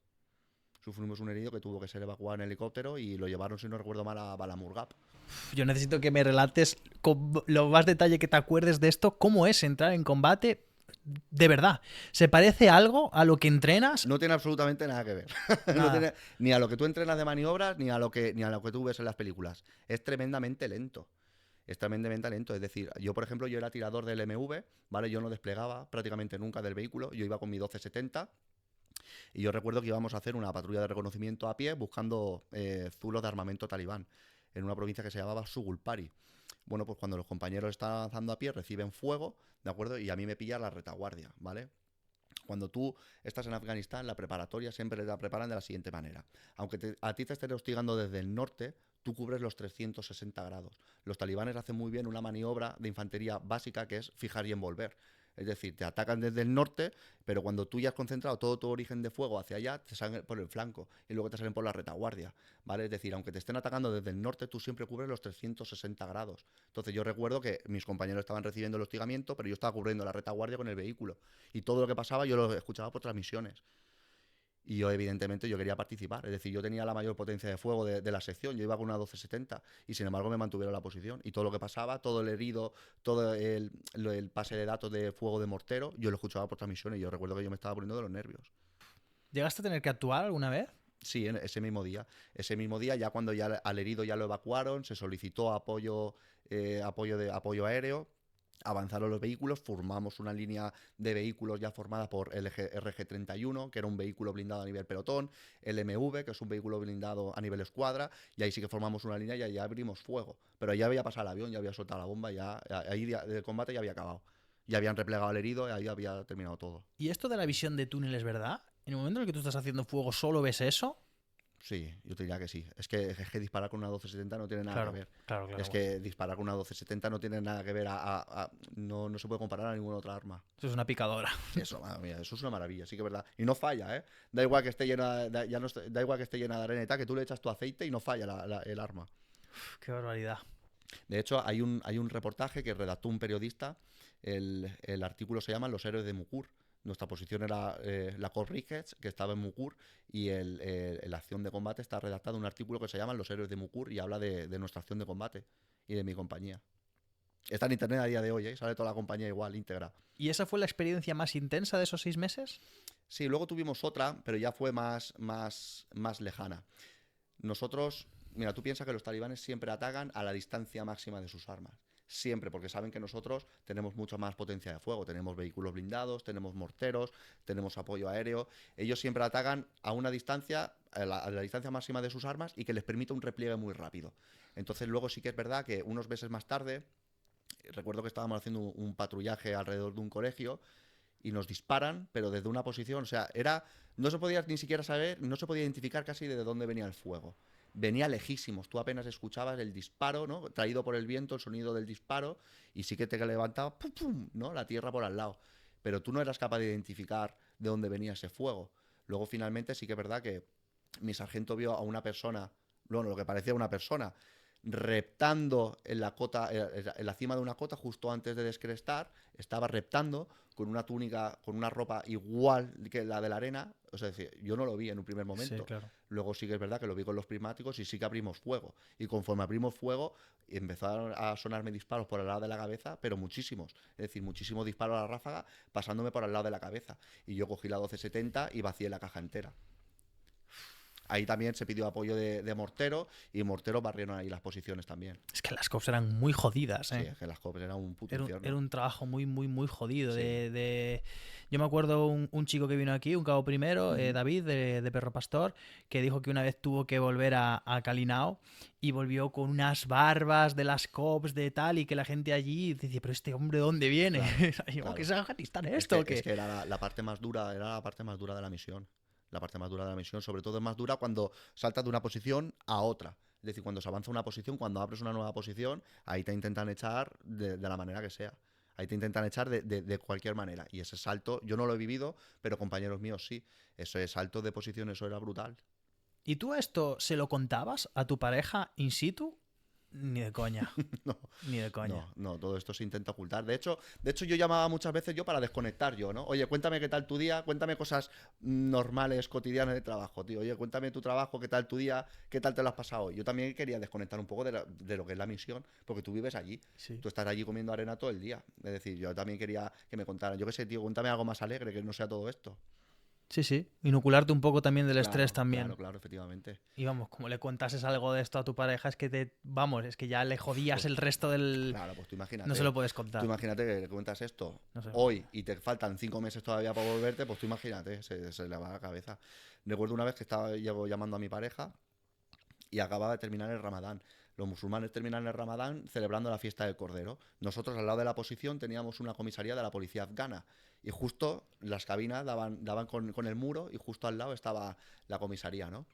Que tuvo que ser evacuado en helicóptero y lo llevaron, si no recuerdo mal, a Balamurgap. Yo necesito que me relates con lo más detalle que te acuerdes de esto. ¿Cómo es entrar en combate? De verdad. ¿Se parece algo a lo que entrenas? No tiene absolutamente nada que ver. Nada. No tiene, ni a lo que tú entrenas de maniobras, ni a lo que tú ves en las películas. Es tremendamente lento. Es tremendamente lento. Es decir, yo, por ejemplo, yo era tirador del MV, ¿vale? Yo no desplegaba prácticamente nunca del vehículo. Yo iba con mi 1270. Y yo recuerdo que íbamos a hacer una patrulla de reconocimiento a pie buscando zulos de armamento talibán en una provincia que se llamaba Sugulpari. Bueno, pues cuando los compañeros están avanzando a pie reciben fuego, ¿de acuerdo? Y a mí me pilla la retaguardia, ¿vale? Cuando tú estás en Afganistán, la preparatoria siempre la preparan de la siguiente manera. Aunque a ti te estén hostigando desde el norte, tú cubres los 360 grados. Los talibanes hacen muy bien una maniobra de infantería básica que es fijar y envolver. Es decir, te atacan desde el norte, pero cuando tú ya has concentrado todo tu origen de fuego hacia allá, te salen por el flanco y luego te salen por la retaguardia, ¿vale? Es decir, aunque te estén atacando desde el norte, tú siempre cubres los 360 grados. Entonces yo recuerdo que mis compañeros estaban recibiendo el hostigamiento, pero yo estaba cubriendo la retaguardia con el vehículo. Y todo lo que pasaba yo lo escuchaba por transmisiones. Y yo, evidentemente, yo quería participar. Es decir, yo tenía la mayor potencia de fuego de la sección. Yo iba con una 1270 y, sin embargo, me mantuvieron la posición. Y todo lo que pasaba, todo el herido, todo el pase de datos de fuego de mortero, yo lo escuchaba por transmisiones. Y yo recuerdo que yo me estaba poniendo de los nervios. ¿Llegaste a tener que actuar alguna vez? Sí, en ese mismo día. Ese mismo día, ya cuando ya al herido ya lo evacuaron, se solicitó apoyo aéreo. Avanzaron los vehículos, formamos una línea de vehículos ya formada por el RG-31, que era un vehículo blindado a nivel pelotón, el MV, que es un vehículo blindado a nivel escuadra, y ahí sí que formamos una línea y ahí ya abrimos fuego. Pero ya había pasado el avión, ya había soltado la bomba, ahí el combate ya había acabado. Ya habían replegado al herido y ahí había terminado todo. ¿Y esto de la visión de túnel es verdad? ¿En el momento en el que tú estás haciendo fuego solo ves eso? Sí, yo te diría que sí. Es que disparar con una 1270 no tiene nada que ver. Claro. Es que disparar con una 1270 no tiene nada que ver no se puede comparar a ninguna otra arma. Eso es una picadora. Eso, madre mía, eso es una maravilla, sí que es verdad. Y no falla, ¿eh? Da igual que esté llena da igual que esté llena de arena y tal, que tú le echas tu aceite y no falla el arma. Uf, qué barbaridad. De hecho, hay un reportaje que redactó un periodista. El artículo se llama Los héroes de Mukur. Nuestra posición era la Cor Ricketts, que estaba en Mukur, y la acción de combate está redactado un artículo que se llama Los héroes de Mukur y habla de nuestra acción de combate y de mi compañía. Está en internet a día de hoy, ¿eh? Sale toda la compañía igual, íntegra. ¿Y esa fue la experiencia más intensa de esos 6 meses? Sí, luego tuvimos otra, pero ya fue más lejana. Nosotros, mira, tú piensas que los talibanes siempre atacan a la distancia máxima de sus armas. Siempre, porque saben que nosotros tenemos mucha más potencia de fuego. Tenemos vehículos blindados, tenemos morteros, tenemos apoyo aéreo. Ellos siempre atacan a una distancia, a la distancia máxima de sus armas y que les permita un repliegue muy rápido. Entonces luego sí que es verdad que unos meses más tarde, recuerdo que estábamos haciendo un patrullaje alrededor de un colegio y nos disparan, pero desde una posición, o sea, no se podía ni siquiera saber, no se podía identificar casi de dónde venía el fuego. Venía lejísimos, tú apenas escuchabas el disparo, ¿no? Traído por el viento, el sonido del disparo, y sí que te levantaba, ¡pum, pum!, ¿no? La tierra por al lado. Pero tú no eras capaz de identificar de dónde venía ese fuego. Luego, finalmente, sí que es verdad que mi sargento vio a una persona, bueno, lo que parecía una persona, reptando en la cima de una cota justo antes de descrestar. Estaba reptando con una túnica, con una ropa igual que la de la arena. O sea, yo no lo vi en un primer momento. Sí, claro. Luego sí que es verdad que lo vi con los prismáticos y sí que abrimos fuego. Y conforme abrimos fuego, empezaron a sonarme disparos por el lado de la cabeza, pero muchísimos. Es decir, muchísimos disparos a la ráfaga pasándome por el lado de la cabeza. Y yo cogí la 1270 y vacié la caja entera. ahí también se pidió apoyo de Mortero y Mortero barrieron ahí las posiciones también. Es que las COPs eran muy jodidas, Sí, ¿eh? es que las COPs era un puto Era, infierno. era un trabajo muy, muy, muy jodido. Sí. Yo me acuerdo un chico que vino aquí, un cabo primero, Ujú. David, de Perro Pastor, que dijo que una vez tuvo que volver a Calinao y volvió con unas barbas de las COPs de tal, y que la gente allí dice, pero este hombre, ¿de dónde viene? Claro, Yo, claro. ¿qué es Afganistán Es esto? que, ¿O es qué? que era la parte más dura, era la parte más dura de la misión. La parte más dura de la misión, sobre todo es más dura cuando saltas de una posición a otra. Es decir, cuando se avanza una posición, cuando abres una nueva posición, ahí te intentan echar de la manera que sea. Ahí te intentan echar de cualquier manera. Y ese salto, yo no lo he vivido, pero compañeros míos sí. Ese salto de posición, eso era brutal. ¿Y tú esto se lo contabas a tu pareja in situ? Ni de coña, No, ni de coña. no, todo esto se intenta ocultar. De hecho, yo llamaba muchas veces yo para desconectar yo, ¿no? Oye, cuéntame qué tal tu día, cuéntame cosas normales, cotidianas de trabajo, tío. Oye, cuéntame tu trabajo, qué tal tu día, qué tal te lo has pasado hoy. Yo también quería desconectar un poco de lo que es la misión, porque tú vives allí. Sí. Tú estás allí comiendo arena todo el día. Es decir, yo también quería que me contaran, yo qué sé, tío, cuéntame algo más alegre, que no sea todo esto. Sí, sí. Inocularte un poco también del estrés Claro, también. claro, efectivamente. Y vamos, como le contases algo de esto a tu pareja, es que es que ya le jodías Pues, el resto del... claro, pues tú No se imagínate. lo puedes Tú contar. imagínate que le cuentas esto No sé. hoy y te faltan 5 meses todavía para volverte, pues tú imagínate, se le va la cabeza. Recuerdo una vez que llevo llamando a mi pareja y acababa de terminar el Ramadán. Los musulmanes terminan el Ramadán celebrando la fiesta del Cordero. Nosotros al lado de la posición teníamos una comisaría de la policía afgana y justo las cabinas daban con el muro y justo al lado estaba la comisaría, ¿no?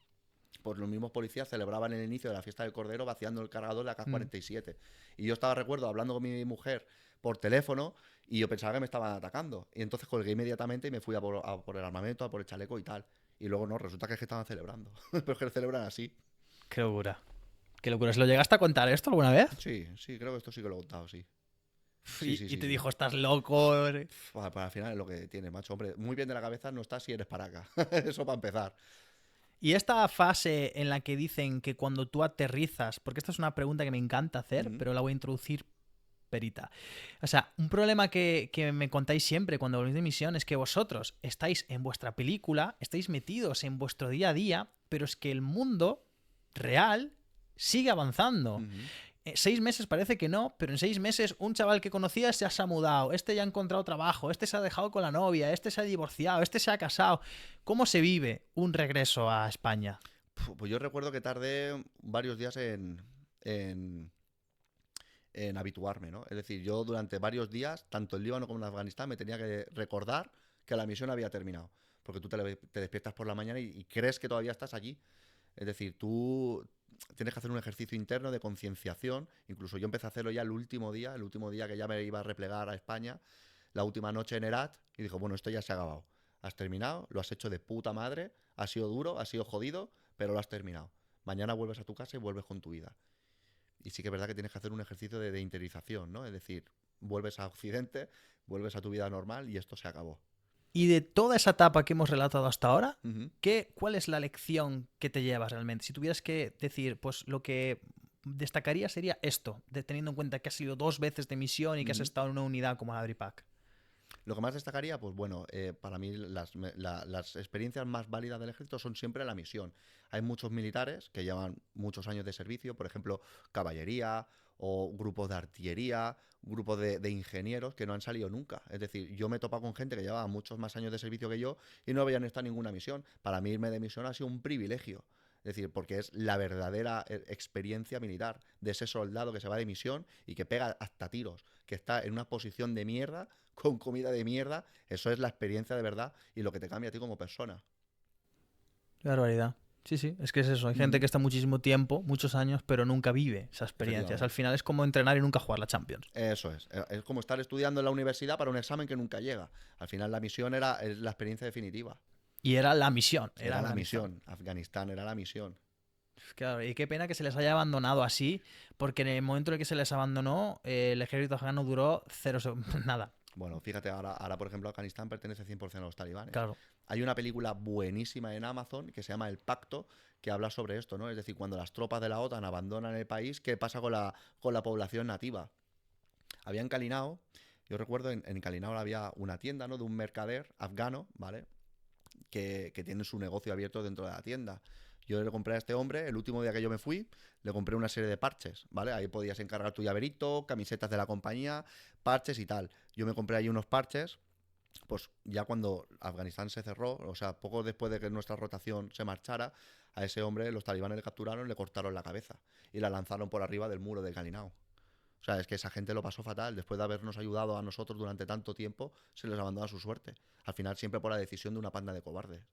Pues los mismos policías celebraban el inicio de la fiesta del Cordero vaciando el cargador de la K-47. Y yo recuerdo, hablando con mi mujer por teléfono y yo pensaba que me estaban atacando. Y entonces colgué inmediatamente y me fui a por el armamento, a por el chaleco y tal. Y luego no, resulta que es que estaban celebrando. Pero es que celebran así. Qué locura. Qué locura. ¿Se lo llegaste a contar esto alguna vez? Sí, sí, creo que esto sí que lo he contado, sí. Y, Sí, sí, y sí, te sí. dijo, estás loco. Para al final es lo que tiene, macho. Hombre, muy bien de la cabeza no estás si eres para acá. Eso para empezar. Y esta fase en la que dicen que cuando tú aterrizas, porque esta es una pregunta que me encanta hacer, Ujú. pero la voy a introducir perita. O sea, un problema que me contáis siempre cuando volvéis de misión es que vosotros estáis en vuestra película, estáis metidos en vuestro día a día, pero es que el mundo real sigue avanzando. Ujú. 6 meses parece que no, pero en 6 meses un chaval que conocías ya se ha mudado, este ya ha encontrado trabajo, este se ha dejado con la novia, este se ha divorciado, este se ha casado. ¿Cómo se vive un regreso a España? Pues yo recuerdo que tardé varios días en habituarme, ¿no? Es decir, yo durante varios días, tanto en Líbano como en Afganistán, me tenía que recordar que la misión había terminado. Porque tú te despiertas por la mañana y crees que todavía estás allí. Es decir, tú tienes que hacer un ejercicio interno de concienciación. Incluso yo empecé a hacerlo ya el último día que ya me iba a replegar a España, la última noche en Herat, y dijo, bueno, esto ya se ha acabado. Has terminado, lo has hecho de puta madre, ha sido duro, ha sido jodido, pero lo has terminado. Mañana vuelves a tu casa y vuelves con tu vida. Y sí que es verdad que tienes que hacer un ejercicio de interiorización, ¿no? Es decir, vuelves a Occidente, vuelves a tu vida normal y esto se acabó. Y de toda esa etapa que hemos relatado hasta ahora, Ujú. ¿cuál es la lección que te llevas realmente? Si tuvieras que decir, pues lo que destacaría sería esto, teniendo en cuenta que has sido 2 veces de misión y que has Ujú. estado en una unidad como la Adripac. Lo que más destacaría, pues bueno, para mí las experiencias más válidas del ejército son siempre la misión. Hay muchos militares que llevan muchos años de servicio, por ejemplo, caballería o grupos de artillería, grupos de ingenieros que no han salido nunca. Es decir, yo me he topado con gente que llevaba muchos más años de servicio que yo y no habían estado en ninguna misión. Para mí irme de misión ha sido un privilegio. Es decir, porque es la verdadera experiencia militar de ese soldado que se va de misión y que pega hasta tiros, que está en una posición de mierda, con comida de mierda. Eso es la experiencia de verdad y lo que te cambia a ti como persona. Qué barbaridad. Sí, sí, es que es eso. Hay gente Ujú. que está muchísimo tiempo, muchos años, pero nunca vive esa experiencia. Al Efectivamente. final es como entrenar y nunca jugar la Champions. Eso es. Es como estar estudiando en la universidad para un examen que nunca llega. Al final la misión es la experiencia definitiva. Y era la misión, era Era la Afganistán. misión. Afganistán era la misión. Claro, y qué pena que se les haya abandonado así, porque en el momento en el que se les abandonó, el ejército afgano duró nada. Bueno, fíjate, ahora por ejemplo Afganistán pertenece 100% a los talibanes. Claro. Hay una película buenísima en Amazon que se llama El Pacto, que habla sobre esto, ¿no? Es decir, cuando las tropas de la OTAN abandonan el país, ¿qué pasa con la población nativa? Había en Calinao, yo recuerdo en Calinao había una tienda, ¿no? De un mercader afgano, ¿vale? Que tiene su negocio abierto dentro de la tienda. Yo le compré a este hombre, el último día que yo me fui, le compré una serie de parches, ¿vale? Ahí podías encargar tu llaverito, camisetas de la compañía, parches y tal. Yo me compré ahí unos parches, pues ya cuando Afganistán se cerró, o sea, poco después de que nuestra rotación se marchara, a ese hombre los talibanes le capturaron, le cortaron la cabeza y la lanzaron por arriba del muro de Galinao. O sea, es que esa gente lo pasó fatal. Después de habernos ayudado a nosotros durante tanto tiempo, se les abandona su suerte. Al final, siempre por la decisión de una panda de cobardes.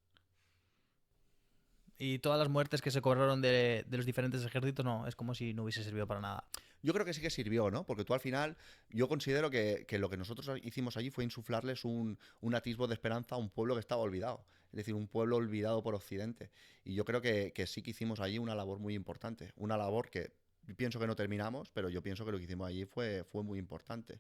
Y todas las muertes que se cobraron de los diferentes ejércitos, no, es como si no hubiese servido para nada. Yo creo que sí que sirvió, ¿no? Porque tú al final, yo considero que lo que nosotros hicimos allí fue insuflarles un atisbo de esperanza a un pueblo que estaba olvidado. Es decir, un pueblo olvidado por Occidente. Y yo creo que sí que hicimos allí una labor muy importante. Una labor que pienso que no terminamos, pero yo pienso que lo que hicimos allí fue muy importante.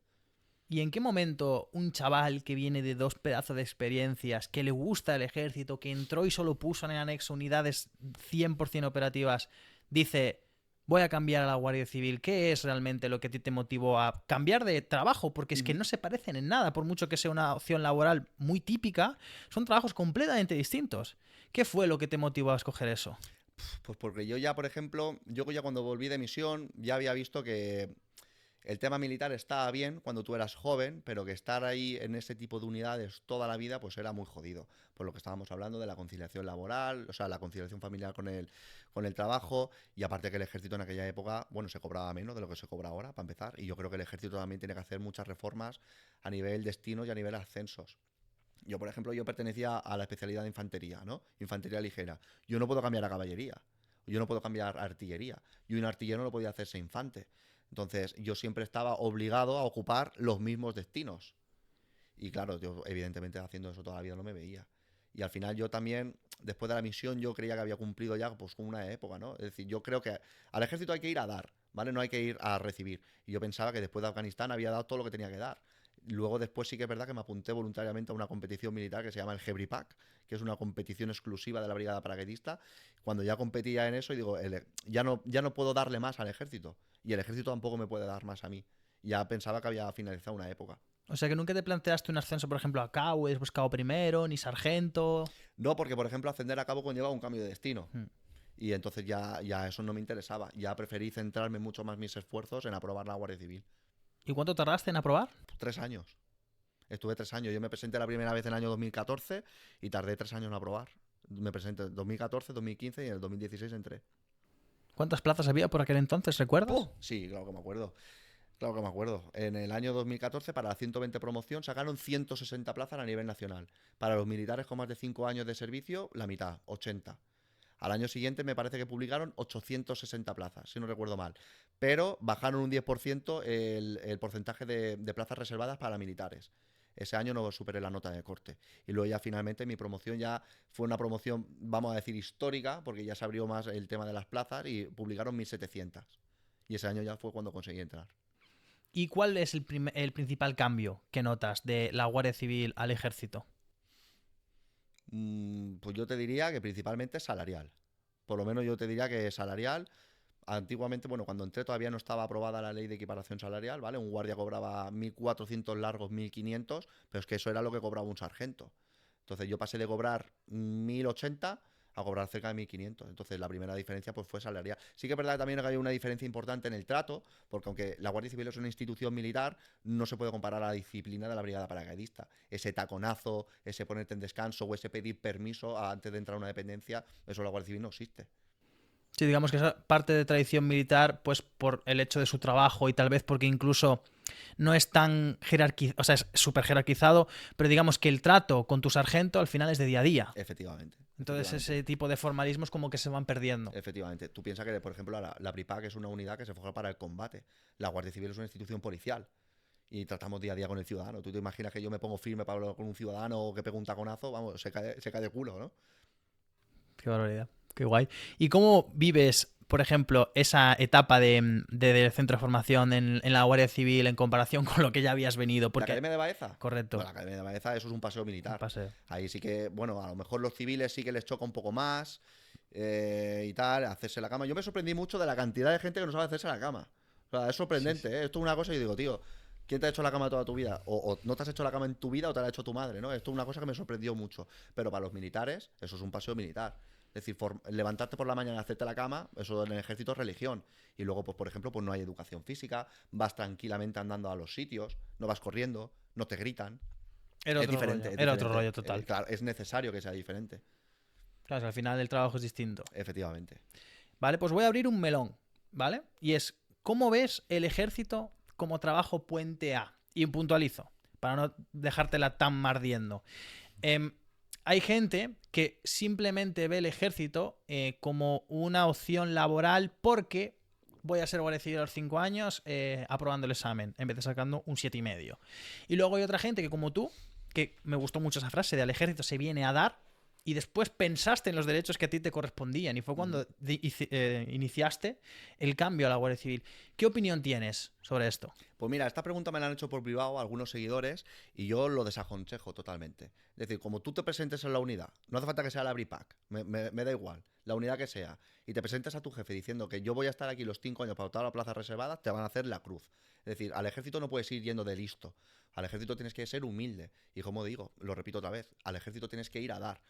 ¿Y en qué momento un chaval que viene de 2 pedazos de experiencias, que le gusta el ejército, que entró y solo puso en el anexo unidades 100% operativas, dice, voy a cambiar a la Guardia Civil? ¿Qué es realmente lo que a ti te motivó a cambiar de trabajo? Porque es que no se parecen en nada, por mucho que sea una opción laboral muy típica, son trabajos completamente distintos. ¿Qué fue lo que te motivó a escoger eso? Pues porque yo ya, por ejemplo, yo ya cuando volví de misión, ya había visto que el tema militar estaba bien cuando tú eras joven, pero que estar ahí en ese tipo de unidades toda la vida, pues era muy jodido. Por lo que estábamos hablando de la conciliación laboral, o sea, la conciliación familiar con el trabajo, y aparte que el ejército en aquella época, bueno, se cobraba menos de lo que se cobra ahora, para empezar, y yo creo que el ejército también tiene que hacer muchas reformas a nivel destinos y a nivel ascensos. Yo, por ejemplo, yo pertenecía a la especialidad de infantería, ¿no? Infantería ligera. Yo no puedo cambiar a caballería. Yo no puedo cambiar a artillería. Y un artillero no podía hacerse infante. Entonces, yo siempre estaba obligado a ocupar los mismos destinos. Y claro, yo evidentemente haciendo eso toda la vida no me veía. Y al final yo también, después de la misión, yo creía que había cumplido ya pues con una época, ¿no? Es decir, yo creo que al ejército hay que ir a dar, ¿vale? No hay que ir a recibir. Y yo pensaba que después de Afganistán había dado todo lo que tenía que dar. Luego después sí que es verdad que me apunté voluntariamente a una competición militar que se llama el Hebripac, que es una competición exclusiva de la brigada paracaidista. Cuando ya competía en eso y digo, ya no puedo darle más al ejército. Y el ejército tampoco me puede dar más a mí. Ya pensaba que había finalizado una época. O sea, que nunca te planteaste un ascenso, por ejemplo, a cabo, después cabo primero, ni sargento. No, porque por ejemplo ascender a cabo conlleva un cambio de destino. Hmm. Y entonces ya eso no me interesaba. Ya preferí centrarme mucho más mis esfuerzos en aprobar la Guardia Civil. ¿Y cuánto tardaste en aprobar? 3 años. Estuve 3 años. Yo me presenté la primera vez en el año 2014 y tardé 3 años en aprobar. Me presenté en 2014, 2015 y en el 2016 entré. ¿Cuántas plazas había por aquel entonces, recuerdas? Sí, claro que me acuerdo. Claro que me acuerdo. En el año 2014, para la 120 promoción, sacaron 160 plazas a nivel nacional. Para los militares con más de 5 años de servicio, la mitad, 80. Al año siguiente me parece que publicaron 860 plazas, si no recuerdo mal. Pero bajaron un 10% el porcentaje de plazas reservadas para militares. Ese año no superé la nota de corte. Y luego ya finalmente mi promoción ya fue una promoción, vamos a decir, histórica, porque ya se abrió más el tema de las plazas y publicaron 1700. Y ese año ya fue cuando conseguí entrar. ¿Y cuál es el principal cambio que notas de la Guardia Civil al ejército? Pues yo te diría que principalmente es salarial. Por lo menos yo te diría que es salarial. Antiguamente, bueno, cuando entré todavía no estaba aprobada la ley de equiparación salarial, ¿vale? Un guardia cobraba 1.400 largos, 1.500, pero es que eso era lo que cobraba un sargento. Entonces yo pasé de cobrar 1.080 a cobrar cerca de 1.500. Entonces la primera diferencia pues fue salarial. Sí que es verdad que también hay una diferencia importante en el trato, porque aunque la Guardia Civil es una institución militar, no se puede comparar a la disciplina de la brigada paracaidista. Ese taconazo, ese ponerte en descanso o ese pedir permiso antes de entrar a una dependencia, eso en la Guardia Civil no existe. Sí, digamos que esa parte de tradición militar, pues por el hecho de su trabajo y tal vez porque incluso no es tan jerarquizado, o sea, es súper jerarquizado, pero digamos que el trato con tu sargento al final es de día a día. Efectivamente. Entonces ese tipo de formalismos como que se van perdiendo. Efectivamente. Tú piensas que, por ejemplo, la BRIPAC es una unidad que se forja para el combate. La Guardia Civil es una institución policial. Y tratamos día a día con el ciudadano. Tú te imaginas que yo me pongo firme para hablar con un ciudadano o que pegue un taconazo, vamos, se cae de culo, ¿no? Qué barbaridad. Qué guay. ¿Y cómo vives, por ejemplo, esa etapa del centro de formación en la Guardia Civil en comparación con lo que ya habías venido? ¿La Academia de Baeza? Correcto. Bueno, la Academia de Baeza, eso es un paseo militar. Un paseo. Ahí sí que, bueno, a lo mejor los civiles sí que les choca un poco más y tal, hacerse la cama. Yo me sorprendí mucho de la cantidad de gente que no sabe hacerse la cama. O sea, es sorprendente, sí. Esto es una cosa y digo, tío, ¿quién te ha hecho la cama toda tu vida? O no te has hecho la cama en tu vida o te la ha hecho tu madre, ¿no? Esto es una cosa que me sorprendió mucho. Pero para los militares, eso es un paseo militar. Es decir, levantarte por la mañana y hacerte la cama, eso en el ejército es religión. Y luego, pues por ejemplo, pues no hay educación física, vas tranquilamente andando a los sitios, no vas corriendo, no te gritan. Era Es otro diferente, rollo. es Era otro diferente. rollo total. Claro, es necesario que sea diferente, Claro, al final el trabajo es distinto. efectivamente. Vale, pues voy a abrir un melón, ¿vale? Y es, ¿cómo ves el ejército como trabajo puente A? Y puntualizo, para no dejártela tan mardiendo. Hay gente que simplemente ve el ejército como una opción laboral porque voy a ser guardia civil a los 5 años aprobando el examen, en vez de sacando un 7,5. Y luego hay otra gente que, como tú, que me gustó mucho esa frase de al ejército se viene a dar, y después pensaste en los derechos que a ti te correspondían, y fue cuando iniciaste el cambio a la Guardia Civil. ¿Qué opinión tienes sobre esto? Pues mira, esta pregunta me la han hecho por privado algunos seguidores y yo lo desaconsejo totalmente. Es decir, como tú te presentes en la unidad, no hace falta que sea la BRIPAC, me da igual, la unidad que sea, y te presentes a tu jefe diciendo que yo voy a estar aquí los 5 años para todas las plazas reservadas, te van a hacer la cruz. Es decir, al ejército no puedes ir yendo de listo, al ejército tienes que ser humilde. Y como digo, lo repito otra vez, al ejército tienes que ir a dar.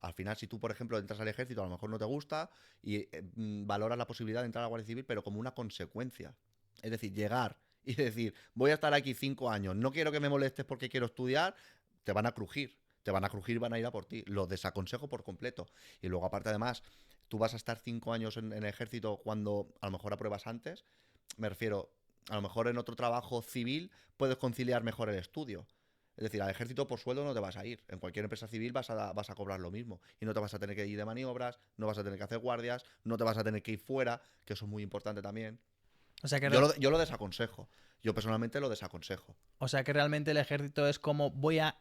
Al final, si tú, por ejemplo, entras al ejército, a lo mejor no te gusta y valoras la posibilidad de entrar a la Guardia Civil, pero como una consecuencia. Es decir, llegar y decir, voy a estar aquí 5 años, no quiero que me molestes porque quiero estudiar, te van a crujir. Te van a crujir, van a ir a por ti. Lo desaconsejo por completo. Y luego, aparte, además, tú vas a estar 5 años en el ejército cuando a lo mejor apruebas antes. Me refiero, a lo mejor en otro trabajo civil puedes conciliar mejor el estudio. Es decir, al ejército por sueldo no te vas a ir. En cualquier empresa civil vas a cobrar lo mismo. Y no te vas a tener que ir de maniobras, no vas a tener que hacer guardias, no te vas a tener que ir fuera, que eso es muy importante también. O sea que, Yo lo desaconsejo. Yo personalmente lo desaconsejo. o sea que realmente el ejército es como voy a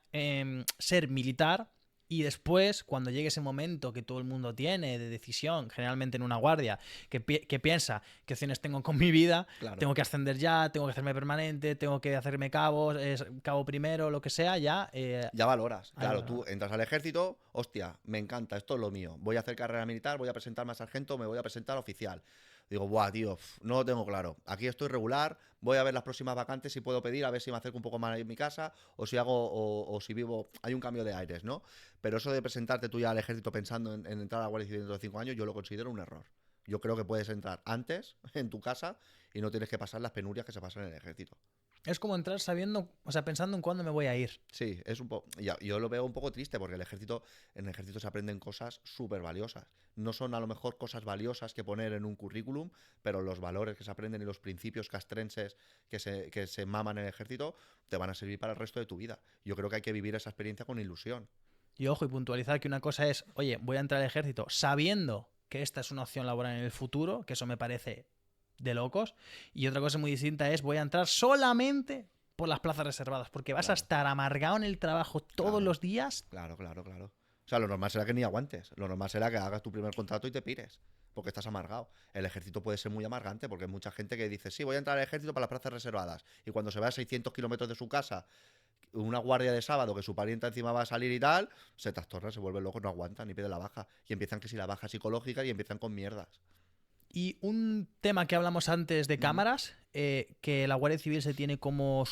ser militar, y después, cuando llegue ese momento que todo el mundo tiene de decisión, generalmente en una guardia, que piensa qué opciones tengo con mi vida, Claro. tengo que ascender ya, tengo que hacerme permanente, tengo que hacerme cabo, cabo primero, lo que sea, ya... Ya valoras. Claro, valora. tú entras al ejército, hostia, me encanta, esto es lo mío. Voy a hacer carrera militar, voy a presentarme a sargento, me voy a presentar a oficial. Digo, buah, tío, no lo tengo claro. Aquí estoy regular, voy a ver las próximas vacantes si puedo pedir, a ver si me acerco un poco más en mi casa o si hago o si vivo. Hay un cambio de aires, ¿no? Pero eso de presentarte tú ya al ejército pensando en entrar a la Guardia Civil dentro de 5 años, yo lo considero un error. Yo creo que puedes entrar antes en tu casa y no tienes que pasar las penurias que se pasan en el ejército. Es como entrar sabiendo, o sea, pensando en cuándo me voy a ir. Sí, es un poco. Yo lo veo un poco triste porque en el ejército se aprenden cosas súper valiosas. No son a lo mejor cosas valiosas que poner en un currículum, pero los valores que se aprenden y los principios castrenses que se maman en el ejército te van a servir para el resto de tu vida. Yo creo que hay que vivir esa experiencia con ilusión. Y ojo, y puntualizar que una cosa es, oye, voy a entrar al ejército sabiendo que esta es una opción laboral en el futuro, que eso me parece de locos. Y otra cosa muy distinta es, voy a entrar solamente por las plazas reservadas, porque vas a Claro. estar amargado en el trabajo todos Claro. los días. Claro, claro, claro. O sea, lo normal será que ni aguantes. Lo normal será que hagas tu primer contrato y te pires. Porque estás amargado. El ejército puede ser muy amargante porque hay mucha gente que dice, sí, voy a entrar al ejército para las plazas reservadas. Y cuando se va a 600 kilómetros de su casa, una guardia de sábado que su parienta encima va a salir y tal, se trastorna, se vuelve loco, no aguantan ni pide la baja. Y empiezan que si la baja psicológica y empiezan con mierdas. Y un tema que hablamos antes de cámaras, que la Guardia Civil se tiene como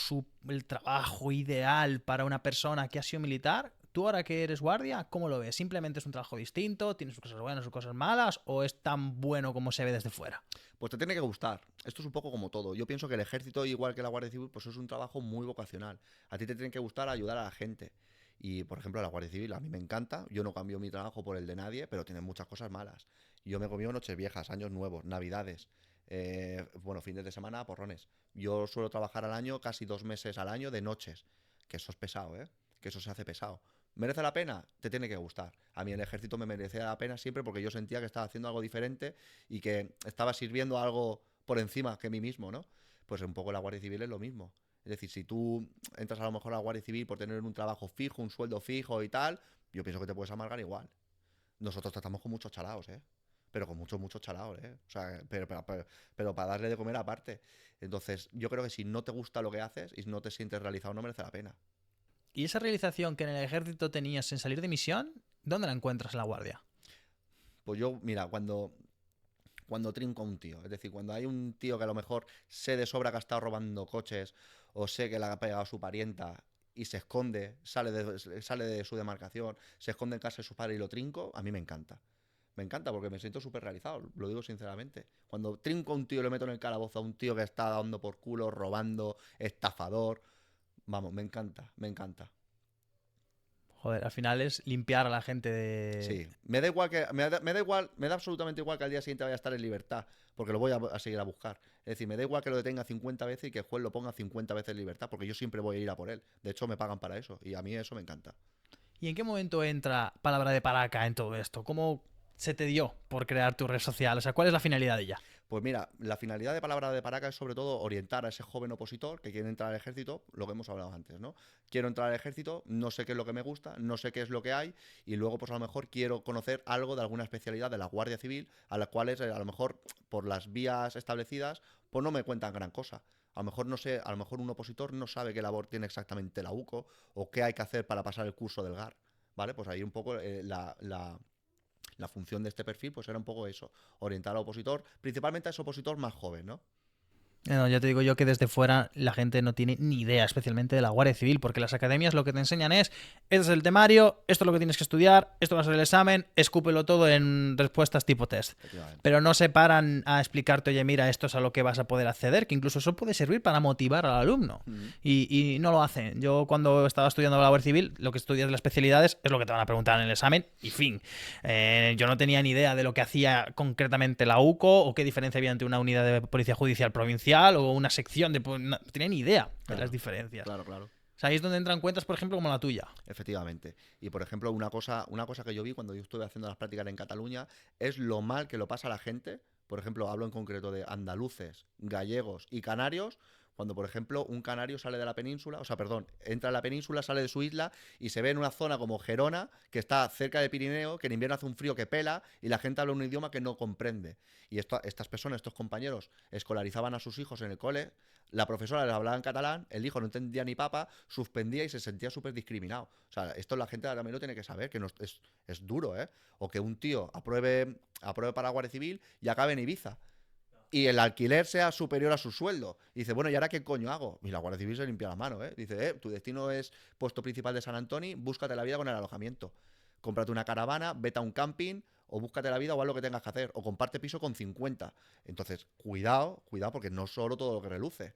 el trabajo ideal para una persona que ha sido militar. Tú ahora que eres guardia, ¿cómo lo ves? ¿Simplemente es un trabajo distinto? ¿Tiene sus cosas buenas, sus cosas malas? ¿O es tan bueno como se ve desde fuera? Pues te tiene que gustar. Esto es un poco como todo. Yo pienso que el ejército, igual que la Guardia Civil, pues es un trabajo muy vocacional. A ti te tiene que gustar ayudar a la gente. Y, por ejemplo, la Guardia Civil a mí me encanta. Yo no cambio mi trabajo por el de nadie, pero tiene muchas cosas malas. Yo me he comido noches viejas, años nuevos, navidades, bueno, fines de semana, porrones. Yo suelo trabajar al año casi 2 meses al año de noches. Que eso es pesado, ¿eh? Que eso se hace pesado. ¿Merece la pena? Te tiene que gustar. A mí el ejército me merecía la pena siempre porque yo sentía que estaba haciendo algo diferente y que estaba sirviendo algo por encima que mí mismo, ¿no? Pues un poco la Guardia Civil es lo mismo. Es decir, si tú entras a lo mejor a la Guardia Civil por tener un trabajo fijo, un sueldo fijo y tal, yo pienso que te puedes amargar igual. Nosotros tratamos con muchos chalaos, ¿eh? Pero con muchos, muchos chalaos, ¿eh? O sea, pero para darle de comer aparte. Entonces, yo creo que si no te gusta lo que haces y no te sientes realizado, no merece la pena. ¿Y esa realización que en el ejército tenías en salir de misión, dónde la encuentras en la Guardia? Pues yo, mira, cuando trinco a un tío, es decir, cuando hay un tío que a lo mejor sé de sobra que ha estado robando coches o sé que le ha pegado a su parienta y se esconde, sale de su demarcación, se esconde en casa de su padre y lo trinco, a mí me encanta. Me encanta porque me siento súper realizado, lo digo sinceramente. Cuando trinco a un tío y le meto en el calabozo a un tío que está dando por culo, robando, estafador, vamos, me encanta, me encanta. Joder, al final es limpiar a la gente de... Sí, me da igual me da absolutamente igual que al día siguiente vaya a estar en libertad, porque lo voy a seguir a buscar. Es decir, me da igual que lo detenga 50 veces y que el juez lo ponga 50 veces en libertad, porque yo siempre voy a ir a por él. De hecho, me pagan para eso, y a mí eso me encanta. ¿Y en qué momento entra Palabra de Paraca en todo esto? ¿Cómo se te dio por crear tu red social? O sea, ¿cuál es la finalidad de ella? Pues mira, la finalidad de Palabra de Paraca es sobre todo orientar a ese joven opositor que quiere entrar al ejército, lo que hemos hablado antes, ¿no? Quiero entrar al ejército, no sé qué es lo que me gusta, no sé qué es lo que hay, y luego pues a lo mejor quiero conocer algo de alguna especialidad de la Guardia Civil, a las cuales a lo mejor por las vías establecidas pues no me cuentan gran cosa. A lo mejor no sé, a lo mejor un opositor no sabe qué labor tiene exactamente la UCO o qué hay que hacer para pasar el curso del GAR, ¿vale? Pues ahí un poco la función de este perfil pues era un poco eso, orientar al opositor, principalmente a ese opositor más joven, ¿no? No, ya te digo yo que desde fuera la gente no tiene ni idea, especialmente de la Guardia Civil, porque las academias lo que te enseñan es, este es el temario, esto es lo que tienes que estudiar, esto va a ser el examen, escúpelo todo en respuestas tipo test. Pero no se paran a explicarte, oye, mira, esto es a lo que vas a poder acceder, que incluso eso puede servir para motivar al alumno. Y no lo hacen. Yo cuando estaba estudiando la Guardia Civil, lo que estudias de las especialidades es lo que te van a preguntar en el examen y fin. Yo no tenía ni idea de lo que hacía concretamente la UCO o qué diferencia había entre una unidad de policía judicial provincial o una sección de... No tenía ni idea de las diferencias. Claro, claro. O sea, ahí es donde entran cuentas, por ejemplo, como la tuya. Efectivamente. Y por ejemplo, una cosa que yo vi cuando yo estuve haciendo las prácticas en Cataluña es lo mal que lo pasa a la gente. Por ejemplo, hablo en concreto de andaluces, gallegos y canarios. Cuando, por ejemplo, un canario sale de la península, o sea, perdón, entra a la península, sale de su isla y se ve en una zona como Gerona, que está cerca de Pirineo, que en invierno hace un frío que pela y la gente habla un idioma que no comprende. Y estas personas, estos compañeros, escolarizaban a sus hijos en el cole, la profesora les hablaba en catalán, el hijo no entendía ni papa, suspendía y se sentía súper discriminado. O sea, esto la gente también lo tiene que saber, que no, es duro, ¿eh? O que un tío apruebe para la Guardia Civil y acabe en Ibiza. Y el alquiler sea superior a su sueldo. Y dice, bueno, ¿y ahora qué coño hago? Y la Guardia Civil se limpia las manos, ¿eh? Dice, tu destino es puesto principal de San Antonio, búscate la vida con el alojamiento. Cómprate una caravana, vete a un camping, o búscate la vida o haz lo que tengas que hacer. O comparte piso con 50. Entonces, cuidado, porque no solo todo lo que reluce.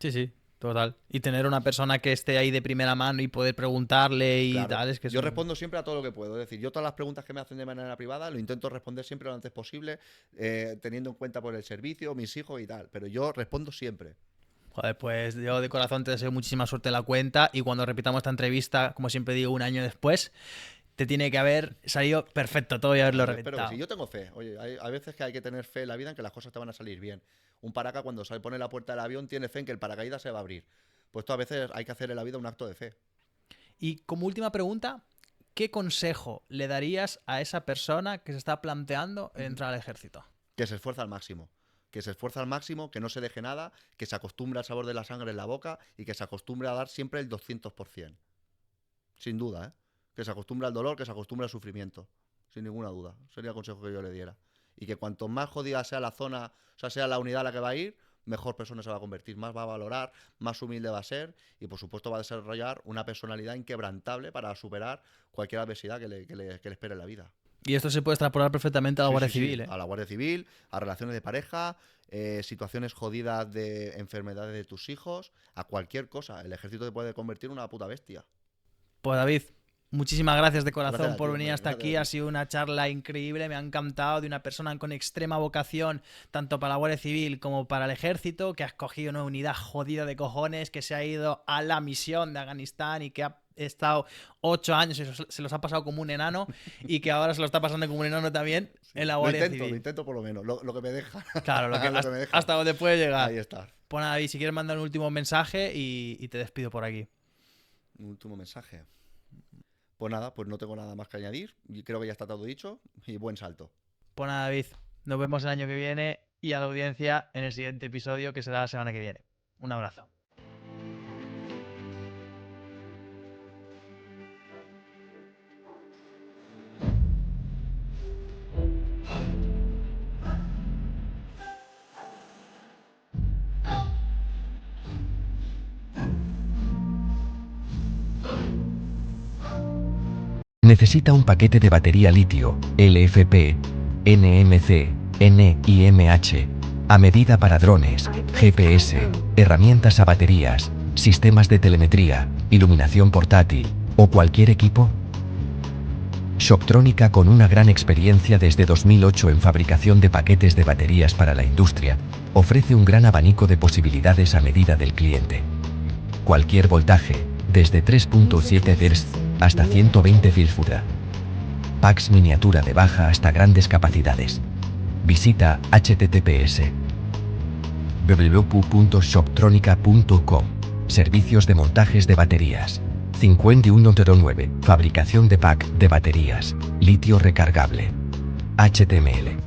Sí, sí, total. Y tener una persona que esté ahí de primera mano y poder preguntarle y Claro. tal, es que yo respondo siempre a todo lo que puedo. Es decir, yo todas las preguntas que me hacen de manera privada lo intento responder siempre lo antes posible, teniendo en cuenta por el servicio, mis hijos y tal. Pero yo respondo siempre. Joder, pues yo de corazón te deseo muchísima suerte en la cuenta y cuando repitamos esta entrevista, como siempre digo, un año después, te tiene que haber salido perfecto todo y haberlo Pero reventado. sí, yo tengo fe. Oye, hay veces que hay que tener fe en la vida en que las cosas te van a salir bien. Un paraca cuando se pone en la puerta del avión tiene fe en que el paracaídas se va a abrir. Pues esto a veces hay que hacer en la vida un acto de fe. Y como última pregunta, ¿qué consejo le darías a esa persona que se está planteando entrar al ejército? Que se esfuerza al máximo. Que se esfuerza al máximo, que no se deje nada, que se acostumbre al sabor de la sangre en la boca y que se acostumbre a dar siempre el 200%. Sin duda, ¿eh? Que se acostumbre al dolor, que se acostumbre al sufrimiento. Sin ninguna duda. Sería el consejo que yo le diera. Y que cuanto más jodida sea la zona, o sea, sea la unidad a la que va a ir, mejor persona se va a convertir, más va a valorar, más humilde va a ser y por supuesto va a desarrollar una personalidad inquebrantable para superar cualquier adversidad que le espere en la vida. Y esto se puede extrapolar perfectamente a la Guardia Civil, ¿eh? A la Guardia Civil, a relaciones de pareja, situaciones jodidas de enfermedades de tus hijos, a cualquier cosa. El ejército te puede convertir en una puta bestia. Pues David, muchísimas gracias de corazón Gracias a por ti, venir hombre, hasta gracias aquí. a Ha ti. sido una charla increíble, me ha encantado, de una persona con extrema vocación, tanto para la Guardia Civil como para el Ejército, que ha escogido una unidad jodida de cojones, que se ha ido a la misión de Afganistán y que ha estado 8 años y se los ha pasado como un enano y que ahora se lo está pasando como un enano también en la Guardia Civil. Lo intento por lo menos, lo que me deja. Claro, Lo que me deja. hasta donde puede llegar. Ahí está. Pues nada, David, si quieres mandar un último mensaje y te despido por aquí. Un último mensaje. Pues nada, pues no tengo nada más que añadir. Y creo que ya está todo dicho. Y buen salto. Pues nada, David, nos vemos el año que viene y a la audiencia en el siguiente episodio que será la semana que viene. Un abrazo. Necesita un paquete de batería litio, LFP, NMC, NIMH, a medida para drones, GPS, herramientas a baterías, sistemas de telemetría, iluminación portátil, o cualquier equipo. Shoptronica, con una gran experiencia desde 2008 en fabricación de paquetes de baterías para la industria, ofrece un gran abanico de posibilidades a medida del cliente. Cualquier voltaje, desde 3.7 Hz hasta 120 Vfa. Packs miniatura de baja hasta grandes capacidades. Visita https://www.shoptronica.com. Servicios de montajes de baterías. 5109. Fabricación de pack de baterías. Litio recargable. HTML.